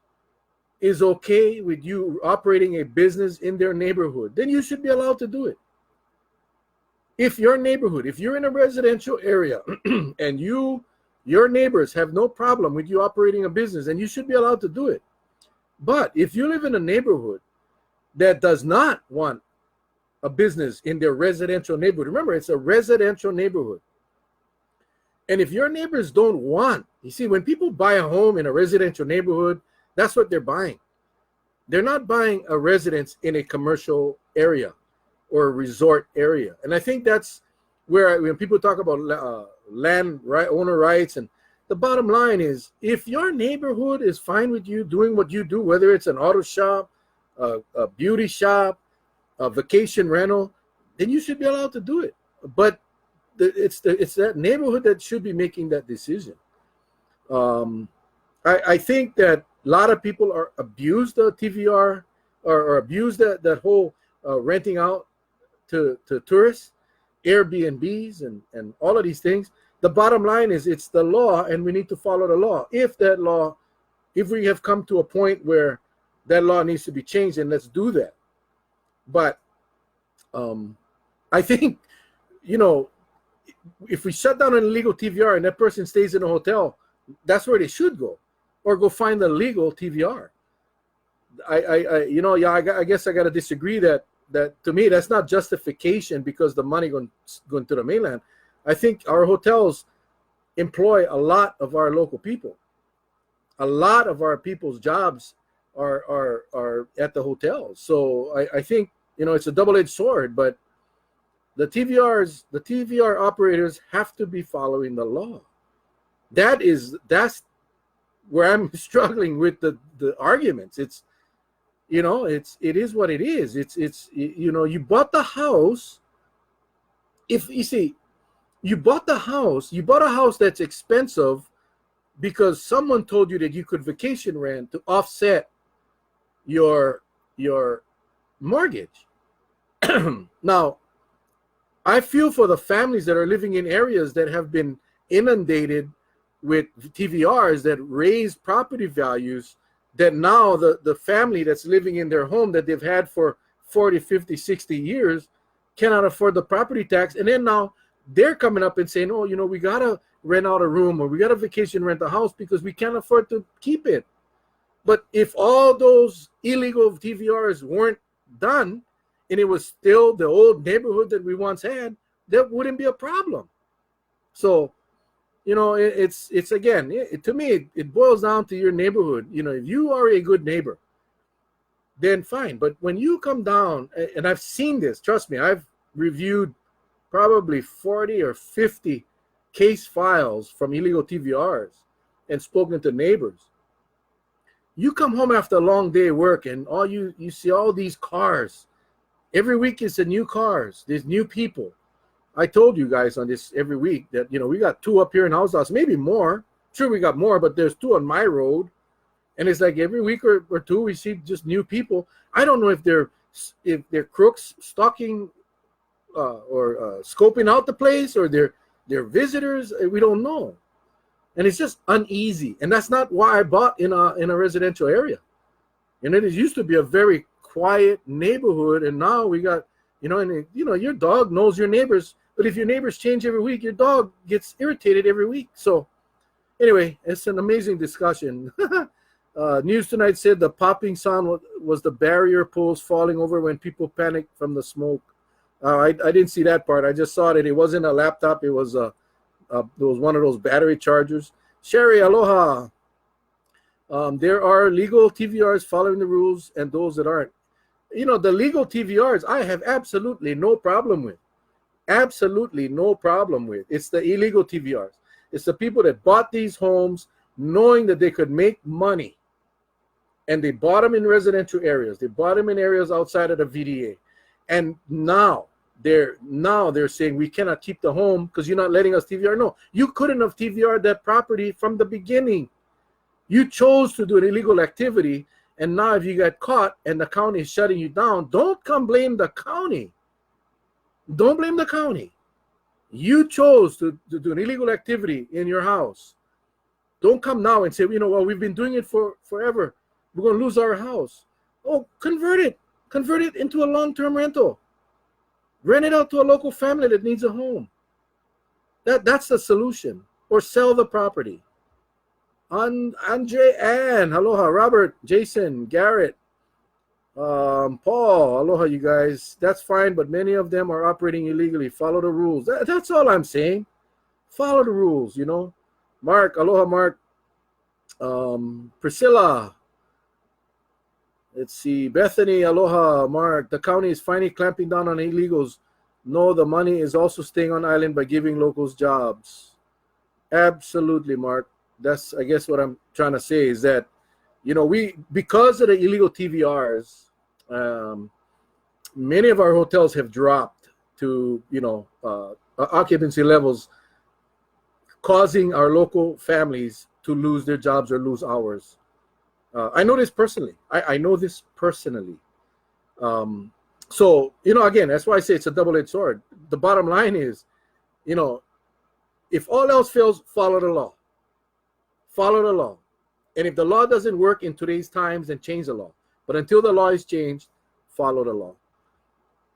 is okay with you operating a business in their neighborhood, then you should be allowed to do it. If your neighborhood, if you're in a residential area and your neighbors have no problem with you operating a business, and you should be allowed to do it. But if you live in a neighborhood that does not want a business in their residential neighborhood, remember, it's a residential neighborhood. And if your neighbors don't want, you see, when people buy a home in a residential neighborhood, that's what they're buying. They're not buying a residence in a commercial area or a resort area. And I think that's where, when people talk about land owner rights, and the bottom line is, if your neighborhood is fine with you doing what you do, whether it's an auto shop, a beauty shop, a vacation rental, then you should be allowed to do it. But it's that neighborhood that should be making that decision. I think that a lot of people are abused the TVR or abuse that whole renting out to tourists, Airbnbs, and all of these things. The bottom line is, it's the law, and we need to follow the law. If we have come to a point where that law needs to be changed, then let's do that. But I think, if we shut down an illegal TVR and that person stays in a hotel, that's where they should go, or go find the legal TVR. I guess I got to disagree that to me, that's not justification because the money going to the mainland. I think our hotels employ a lot of our local people. A lot of our people's jobs are at the hotels. So I think, it's a double-edged sword, but the TVR operators have to be following the law. That's where I'm struggling with the arguments. It is what it is. You bought the house. If you see, you bought a house that's expensive because someone told you that you could vacation rent to offset your mortgage. Now, I feel for the families that are living in areas that have been inundated with TVRs that raise property values, that now the family that's living in their home that they've had for 40, 50, 60 years cannot afford the property tax. And then now they're coming up and saying, oh, we got to rent out a room, or we got to vacation rent a house because we can't afford to keep it. But if all those illegal TVRs weren't done and it was still the old neighborhood that we once had, that wouldn't be a problem. So, it's again, to me, it boils down to your neighborhood. If you are a good neighbor, then fine. But when you come down, and I've seen this, trust me, I've reviewed probably 40 or 50 case files from illegal TVRs and spoken to neighbors. You come home after a long day of work, and you see all these cars. Every week it's a new cars. There's new people. I told you guys on this every week that, we got 2 up here in House, maybe more. Sure, we got more, but there's 2 on my road. And it's like every week or 2, we see just new people. I don't know if they're crooks stalking or scoping out the place, or they're visitors. We don't know. And it's just uneasy. And that's not why I bought in a residential area. And it used to be a very quiet neighborhood, and now we got, your dog knows your neighbors. But if your neighbors change every week, your dog gets irritated every week. So anyway, it's an amazing discussion. News Tonight said the popping sound was the barrier poles falling over when people panicked from the smoke. I didn't see that part. I just saw that it wasn't a laptop. It was one of those battery chargers. Sherry, aloha. There are legal TVRs following the rules and those that aren't. The legal TVRs, I have absolutely no problem with. Absolutely no problem with. It's the illegal TVRs. It's the people that bought these homes knowing that they could make money, and they bought them in residential areas. They bought them in areas outside of the VDA, and now they're saying we cannot keep the home because you're not letting us TVR. No, you couldn't have TVR'd that property from the beginning. You chose to do an illegal activity, And now if you get caught and the county is shutting you down, don't come blame the county. Don't blame the county. You chose to do an illegal activity in your house. Don't come now and say, well, we've been doing it for forever. We're going to lose our house. Oh, convert it. Convert it into a long-term rental. Rent it out to a local family that needs a home. That's the solution. Or sell the property. Andre Ann, aloha. Robert, Jason, Garrett, Paul, aloha, you guys. That's fine, but many of them are operating illegally. Follow the rules. That's all I'm saying. Follow the rules, Mark, aloha, Mark. Priscilla. Let's see. Bethany, aloha, Mark. The county is finally clamping down on illegals. No, the money is also staying on island by giving locals jobs. Absolutely, Mark. That's, I guess, what I'm trying to say is that, because of the illegal TVRs, many of our hotels have dropped to, occupancy levels, causing our local families to lose their jobs or lose hours. I know this personally. I know this personally. So, again, that's why I say it's a double-edged sword. The bottom line is, if all else fails, follow the law. Follow the law. And if the law doesn't work in today's times, then change the law. But until the law is changed, follow the law.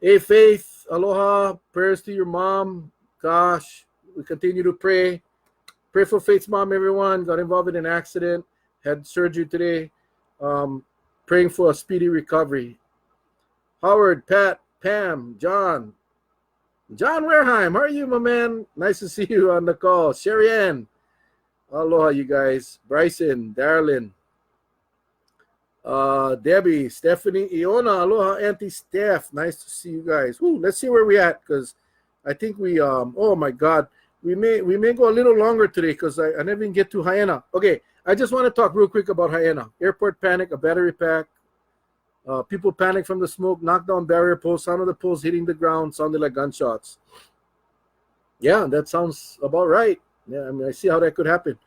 Hey, Faith, aloha, prayers to your mom. Gosh, we continue to pray. Pray for Faith's mom, everyone. Got involved in an accident, had surgery today. Praying for a speedy recovery. Howard, Pat, Pam, John Wareheim, how are you, my man? Nice to see you on the call. Sherry Ann, aloha, you guys. Bryson, Darlene, Debbie, Stephanie, Iona, aloha, Auntie Steph. Nice to see you guys. Woo, let's see where we at, because I think we oh my God, we may go a little longer today because I never even get to Hyena. Okay, I just want to talk real quick about Hyena. Airport panic, a battery pack. People panic from the smoke, knock down barrier posts, sound of the poles hitting the ground, sounded like gunshots. Yeah, that sounds about right. Yeah, I mean, I see how that could happen.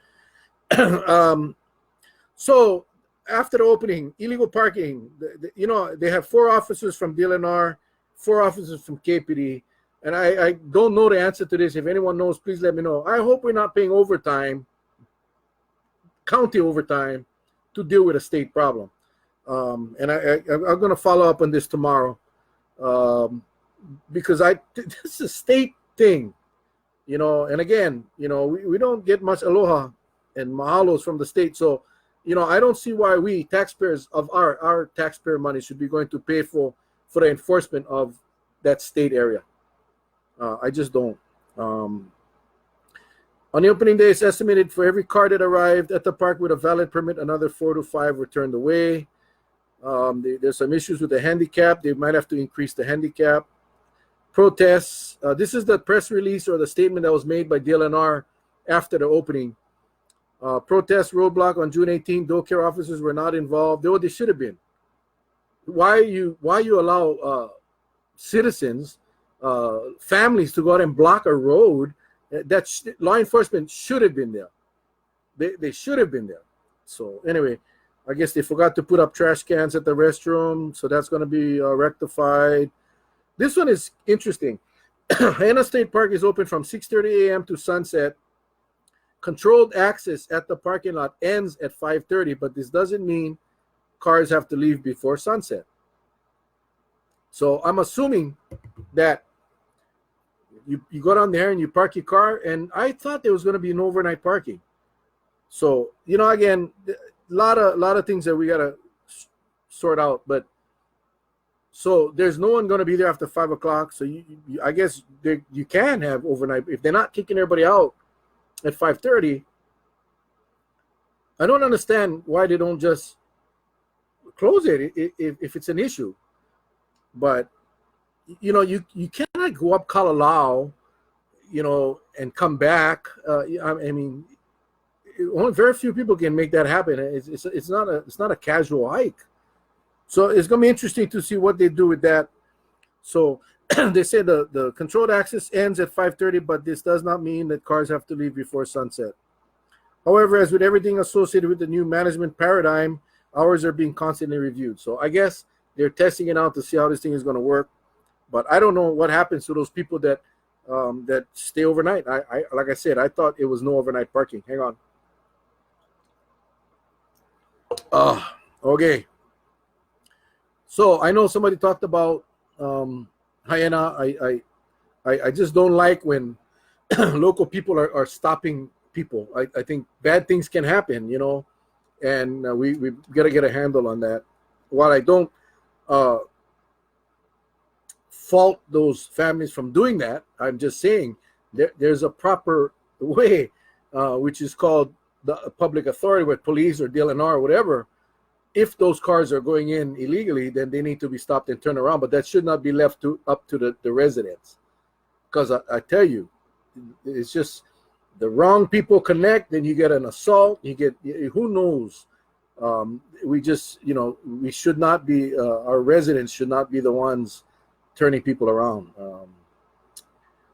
So after the opening, illegal parking, they have 4 officers from DLNR, 4 officers from KPD, and I don't know the answer to this. If anyone knows, please let me know. I hope we're not paying overtime, county overtime, to deal with a state problem. And I'm going to follow up on this tomorrow, because this is a state thing, and again, we don't get much aloha and mahalos from the state. So, I don't see why we taxpayers of our taxpayer money should be going to pay for the enforcement of that state area. I just don't. On the opening day, it's estimated for every car that arrived at the park with a valid permit, another 4 to 5 were turned away. There's some issues with the handicap. They might have to increase the handicap. Protests. This is the press release or the statement that was made by DLNR after the opening. Protest roadblock on June 18. Dole care officers were not involved. They should have been. Why you allow citizens, families to go out and block a road? That law enforcement should have been there. They should have been there. So anyway, I guess they forgot to put up trash cans at the restroom, so that's going to be rectified. This one is interesting. Hyena State Park is open from 6:30 a.m. to sunset. Controlled access at the parking lot ends at 5:30, but this doesn't mean cars have to leave before sunset. So I'm assuming that you go down there and you park your car, and I thought there was going to be an overnight parking. So, again, a lot of things that we got to sort out, but so there's no one going to be there after 5 o'clock. So I guess you can have overnight if they're not kicking everybody out at 5:30. I don't understand why they don't just close it if it's an issue. But you cannot go up Kalalau, and come back. I mean, only very few people can make that happen. It's not a casual hike. So it's going to be interesting to see what they do with that. So they say the controlled access ends at 5:30, but this does not mean that cars have to leave before sunset. However, as with everything associated with the new management paradigm, Hours are being constantly reviewed. So I guess they're testing it out to see how this thing is going to work. But I don't know what happens to those people that that stay overnight. I like I said, I thought it was no overnight parking. Hang on. Okay. So I know somebody talked about hyena. I just don't like when local people are stopping people. I think bad things can happen, you know, and we got to get a handle on that. While I don't fault those families from doing that, I'm just saying there's a proper way, which is called the public authority with police or DLNR or whatever. If those cars are going in illegally, then they need to be stopped and turned around. But that should not be left up to the residents. Because I tell you, it's just the wrong people connect, then you get an assault, you get, who knows. We just, you know, we should not be, our residents should not be the ones turning people around.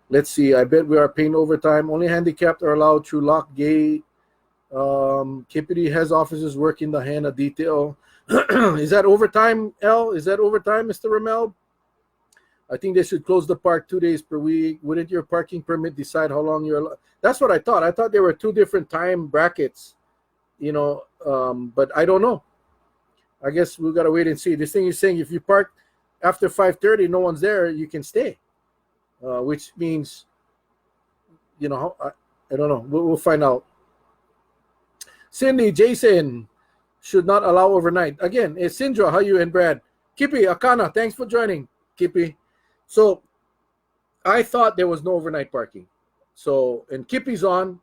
Let's see, I bet we are paying overtime. Only handicapped are allowed through lock gate. Kippity has officers working the hand of detail. Is that overtime, L? Is that overtime, Mr. Ramel? I think they should close the park 2 days per week. Wouldn't your parking permit decide how long you're allowed? That's what I thought. I thought there were two different time brackets, you know, but I don't know. I guess we got to wait and see. This thing is saying if you park after 5:30, no one's there, you can stay, which means, you know, I don't know. We'll find out. Cindy, Jason should not allow overnight. Again, it's Sindra, how you and Brad. Kippy, Akana, thanks for joining, Kippy. So I thought there was no overnight parking. So, and Kippy's on,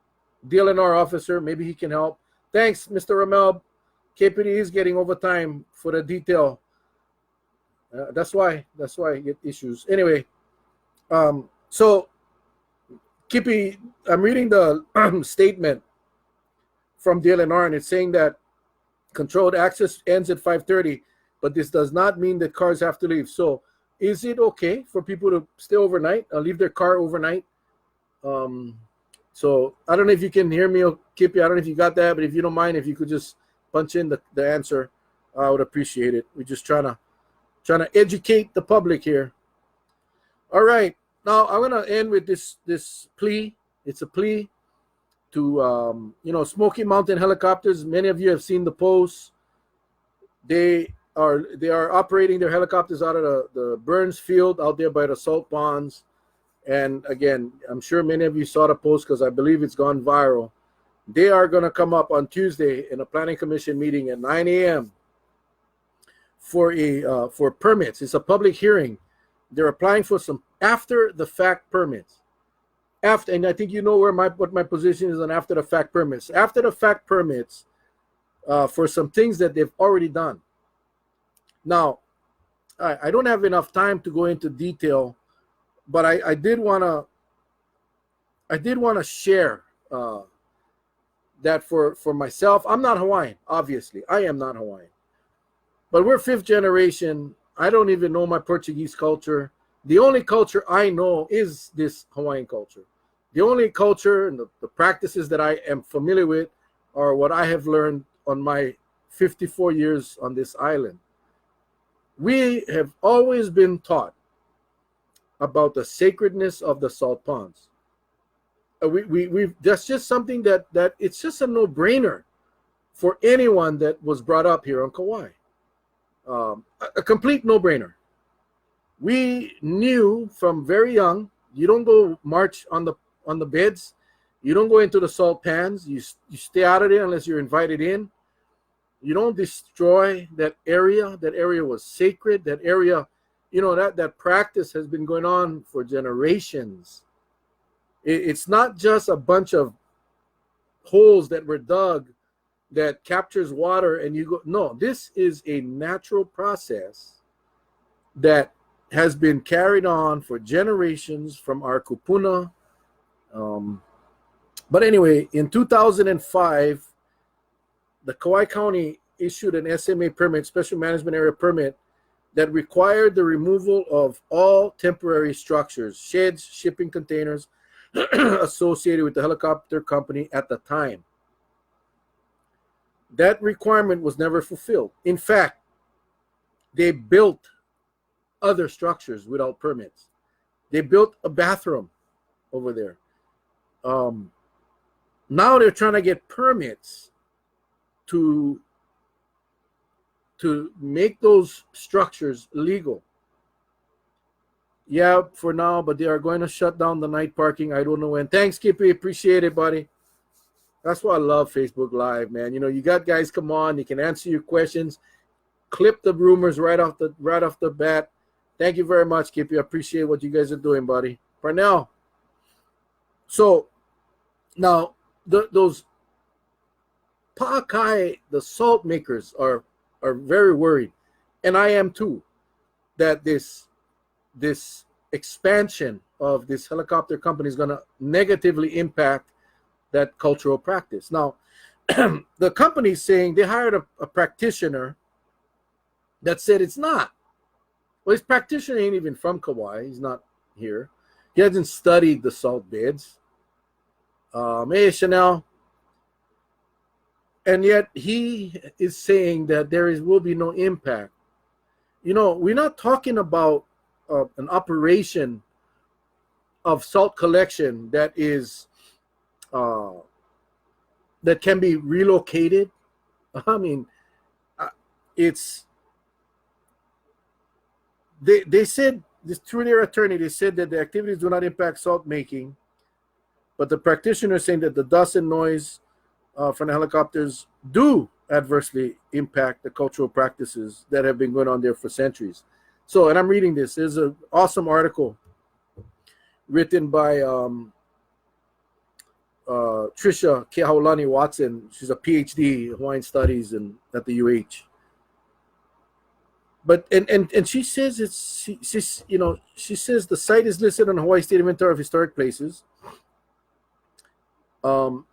DLNR officer, maybe he can help. Thanks, Mr. Ramel. Kippy is getting overtime for the detail. That's why I get issues. Anyway, so Kippy, I'm reading the statement from DLNR, and it's saying that controlled access ends at 5:30, but this does not mean that cars have to leave. So is it okay for people to stay overnight, leave their car overnight? So I don't know if you can hear me, Kippy. I don't know if you got that, but if you don't mind, if you could just punch in the answer, I would appreciate it. We're just trying to educate the public here. All right. Now I'm gonna end with this plea. It's a plea to you know, Smoky Mountain helicopters. Many of you have seen the posts. They are operating their helicopters out of the Burns Field out there by the salt ponds. And again, I'm sure many of you saw the post because I believe it's gone viral. They are going to come up on Tuesday in a planning commission meeting at 9 a.m. for permits. It's a public hearing. They're applying for some after the fact permits. And I think you know what my position is on after the fact permits. After the fact permits for some things that they've already done. Now, I don't have enough time to go into detail, but I did want to share that for myself. I'm not Hawaiian, obviously. I am not Hawaiian, but we're fifth generation. I don't even know my Portuguese culture. The only culture I know is this Hawaiian culture. The only culture and the practices that I am familiar with are what I have learned on my 54 years on this island. We have always been taught about the sacredness of the salt ponds. That's just something that it's just a no-brainer for anyone that was brought up here on Kauai. A complete no-brainer. We knew from very young, you don't go march on the beds, you don't go into the salt pans, you stay out of there unless you're invited in. You don't destroy that area. That area was sacred. That area, you know, that practice has been going on for generations. It's not just a bunch of holes that were dug that captures water and you go. No, this is a natural process that has been carried on for generations from our kupuna. But anyway, in 2005, the Kauai County issued an SMA permit, special management area permit, that required the removal of all temporary structures, sheds, shipping containers associated with the helicopter company at the time. That requirement was never fulfilled. In fact, they built other structures without permits. They built a bathroom over there. Now they're trying to get permits to make those structures legal. Yeah, for now, but they are going to shut down the night parking. I don't know when. Thanks, Kippy. Appreciate it, buddy. That's why I love Facebook Live, man. You got guys come on, you can answer your questions, clip the rumors right off the bat. Thank you very much, Kippy. I appreciate what you guys are doing, buddy. Parnell. So now those Pa'akai, the salt makers, are very worried, and I am too, that this expansion of this helicopter company is going to negatively impact that cultural practice. Now, the company's saying they hired a practitioner that said it's not. Well, his practitioner ain't even from Kauai. He's not here. He hasn't studied the salt beds. Hey, Chanel. And yet he is saying that will be no impact. We're not talking about an operation of salt collection that is that can be relocated. I mean, it's they said this through their attorney. They said that the activities do not impact salt making, but the practitioner is saying that the dust and noise from the helicopters do adversely impact the cultural practices that have been going on there for centuries. So, and I'm reading this. There's an awesome article written by Tricia Kehaulani Watson. She's a PhD Hawaiian Studies at the UH. But and she says she says the site is listed on Hawaii State Inventory of Historic Places. And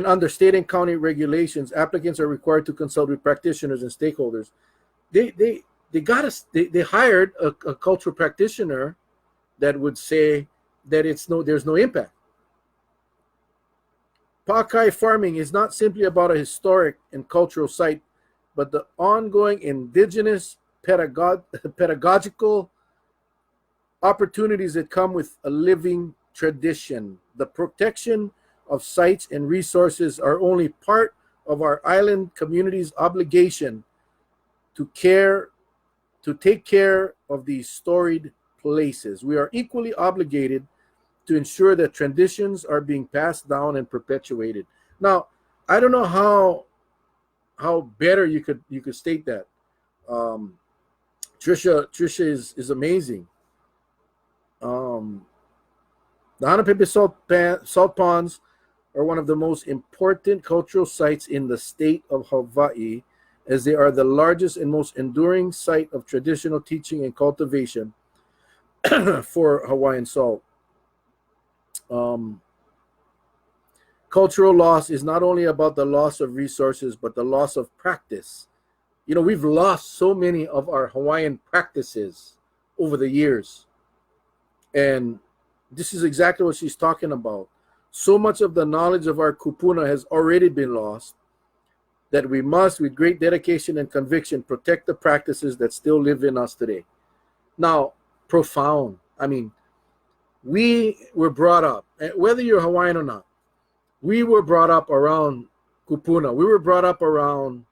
under state and county regulations, applicants are required to consult with practitioners and stakeholders. They hired a cultural practitioner that would say that there's no impact. Pa'akai farming is not simply about a historic and cultural site, but the ongoing indigenous pedagogical opportunities that come with a living tradition. The protection of sites and resources are only part of our island community's obligation to take care of these storied places. We are equally obligated to ensure that traditions are being passed down and perpetuated. Now, I don't know how better you could state that. Trisha is amazing. The Hanapepe salt ponds are one of the most important cultural sites in the state of Hawaii, as they are the largest and most enduring site of traditional teaching and cultivation for Hawaiian salt. Cultural loss is not only about the loss of resources, but the loss of practice. We've lost so many of our Hawaiian practices over the years. And this is exactly what she's talking about. So much of the knowledge of our kupuna has already been lost that we must, with great dedication and conviction, protect the practices that still live in us today. Now, profound. I mean, we were brought up, whether you're Hawaiian or not, we were brought up around kupuna. We were brought up around,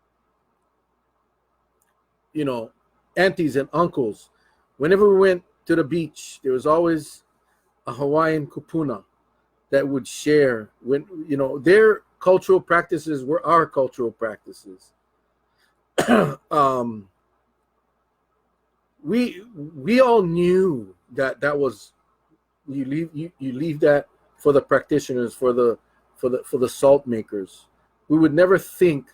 aunties and uncles. Whenever we went to the beach, there was always a Hawaiian kupuna that would share when their cultural practices were our cultural practices. We all knew that was you leave that for the practitioners, for the salt makers. We would never think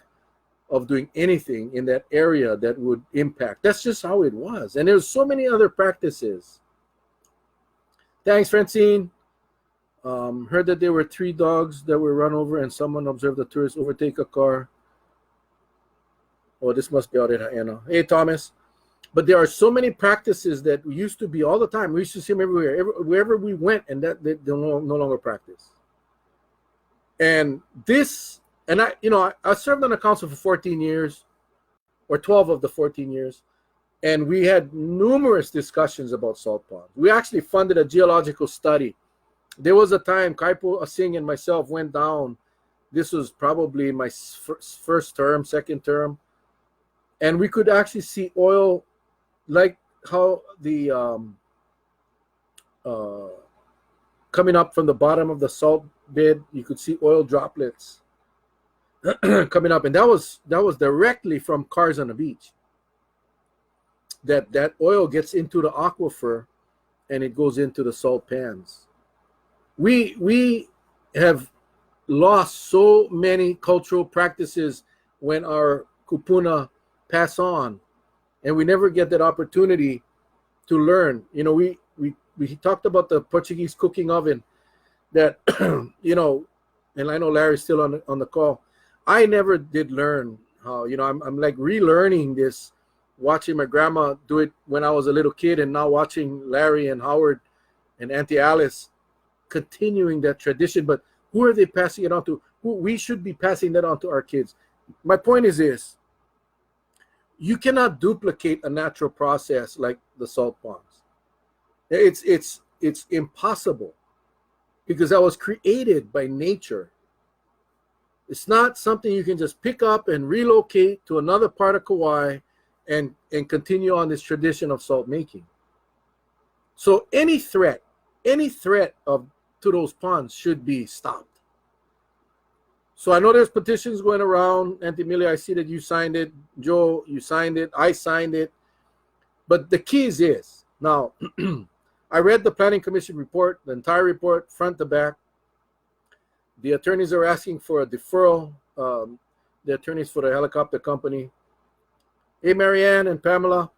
of doing anything in that area that would impact. That's just how it was. And there's so many other practices. Thanks, Francine. Heard that there were 3 dogs that were run over and someone observed a tourist overtake a car. Oh, this must be out in Haena. Hey, Thomas. But there are so many practices that used to be all the time. We used to see them everywhere, wherever we went, and that they no longer practice. And this And I served on the council for 14 years, or 12 of the 14 years, and we had numerous discussions about salt ponds. We actually funded a geological study. There was a time Kaipo Singh and myself went down. This was probably my first term, second term, and we could actually see oil, like how the coming up from the bottom of the salt bed. You could see oil droplets coming up, and that was directly from cars on the beach. That oil gets into the aquifer, and it goes into the salt pans. We have lost so many cultural practices when our kupuna pass on, and we never get that opportunity to learn. We talked about the Portuguese cooking oven that and I know Larry's still on the call. I never did learn how. I'm like relearning this, watching my grandma do it when I was a little kid, and now watching Larry and Howard and Auntie Alice continuing that tradition. But who are they passing it on to? Who we should be passing that on to our kids. My point is this: you cannot duplicate a natural process like the salt ponds. It's impossible, because that was created by nature. It's not something you can just pick up and relocate to another part of Kauai and continue on this tradition of salt making. So any threat to those ponds should be stopped. So I know there's petitions going around. Auntie Millie, I see that you signed it. Joe, you signed it. I signed it. But the key is this. Now, I read the Planning Commission report, the entire report, front to back. The attorneys are asking for a deferral, the attorneys for the helicopter company. Hey, Marianne and Pamela.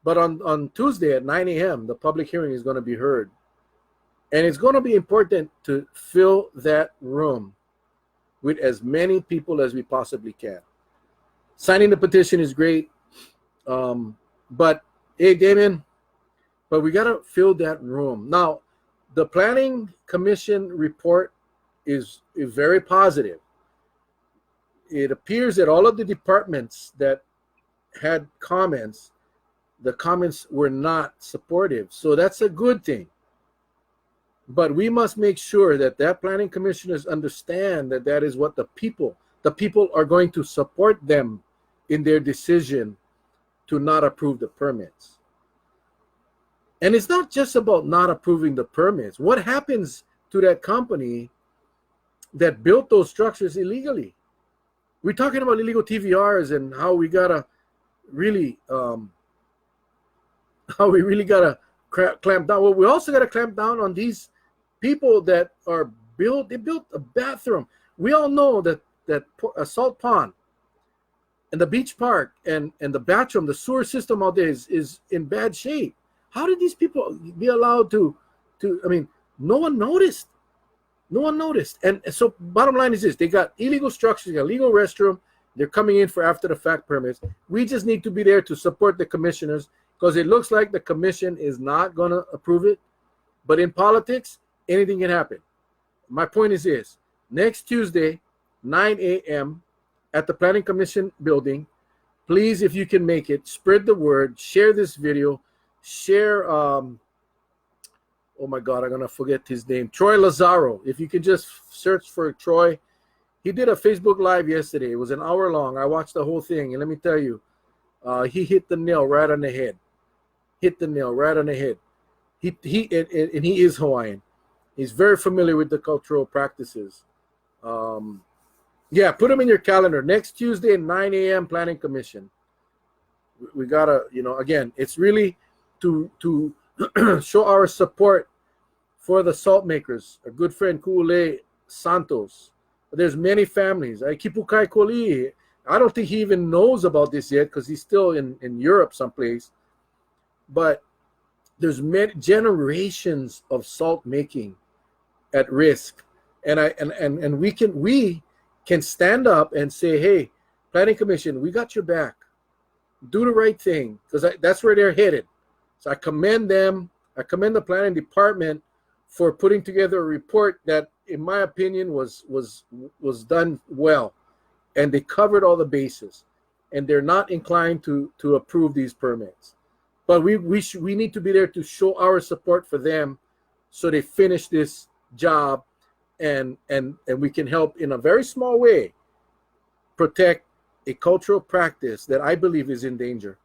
But on Tuesday at 9 a.m., the public hearing is going to be heard. And it's going to be important to fill that room with as many people as we possibly can. Signing the petition is great. But, hey, Damien, but we got to fill that room. Now, the Planning Commission report is very positive. It appears that all of the departments that had comments, the comments were not supportive. So that's a good thing. But we must make sure that planning commissioners understand that is what the people are going to support them in their decision to not approve the permits. And it's not just about not approving the permits. What happens to that company that built those structures illegally? We're talking about illegal TVRs and how we gotta really, clamp down. Well, we also gotta clamp down on these people that are they built a bathroom. We all know that a salt pond and the beach park and the bathroom, the sewer system out there is in bad shape. How did these people be allowed to I mean, no one noticed. No one noticed. And so bottom line is this: they got illegal structures, they got illegal restroom, they're coming in for after the fact permits. We just need to be there to support the commissioners, because it looks like the commission is not going to approve it. But in politics, anything can happen. My point is this: next Tuesday, 9 a.m. at the Planning Commission building, please, if you can make it, spread the word, share this video, share, oh my God, I'm going to forget his name, Troy Lazaro. If you can just search for Troy. He did a Facebook Live yesterday. It was an hour long. I watched the whole thing, and let me tell you, he hit the nail right on the head. Hit the nail right on the head. He is Hawaiian. He's very familiar with the cultural practices. Yeah, put him in your calendar. Next Tuesday at 9 a.m. Planning Commission. We gotta, again, it's really to show our support for the salt makers. A good friend, Kuule Santos. There's many families. Kipukai Koli. I don't think he even knows about this yet, because he's still in Europe someplace. But there's many generations of salt making at risk, and we can stand up and say, hey, Planning Commission, we got your back. Do the right thing, because that's where they're headed. So I commend them. I commend the planning department for putting together a report that, in my opinion, was done well, and they covered all the bases, and they're not inclined to approve these permits. But we need to be there to show our support for them, so they finish this job, and we can help in a very small way protect a cultural practice that I believe is in danger.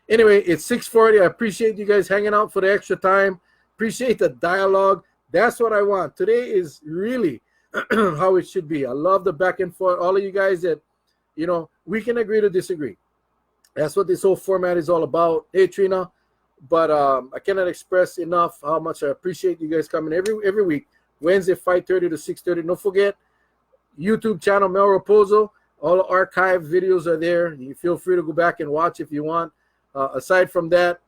Anyway, it's 6:40. I appreciate you guys hanging out for the extra time. Appreciate the dialogue. That's what I want. Today is really how it should be. I love the back and forth. All of you guys that, we can agree to disagree. That's what this whole format is all about. Hey, Trina. But I cannot express enough how much I appreciate you guys coming every week. Wednesday, 5:30 to 6:30. Don't forget, YouTube channel, Mel Rapozo. All the archived videos are there. You feel free to go back and watch if you want. Aside from that,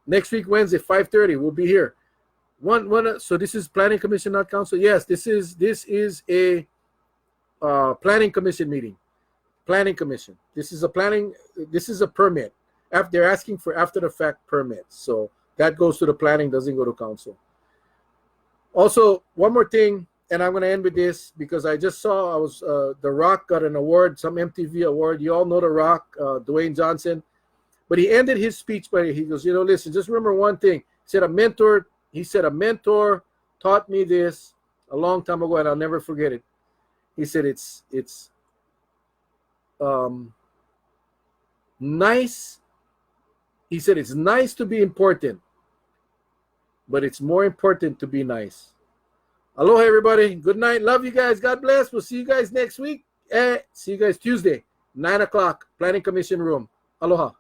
next week, Wednesday, 5:30, we'll be here. So this is Planning Commission, not Council. Yes, this is a Planning Commission meeting. Planning Commission. This is a permit. They're asking for after the fact permits. So that goes to the planning, doesn't go to council. Also, one more thing, and I'm going to end with this because I just saw The Rock got an award, some MTV award. You all know The Rock, Dwayne Johnson. But he ended his speech by, he goes, listen, just remember one thing. He said, a mentor taught me this a long time ago, and I'll never forget it. He said, it's nice. He said, it's nice to be important, but it's more important to be nice. Aloha, everybody. Good night. Love you guys. God bless. We'll see you guys next week. See you guys Tuesday, 9 o'clock, Planning Commission room. Aloha.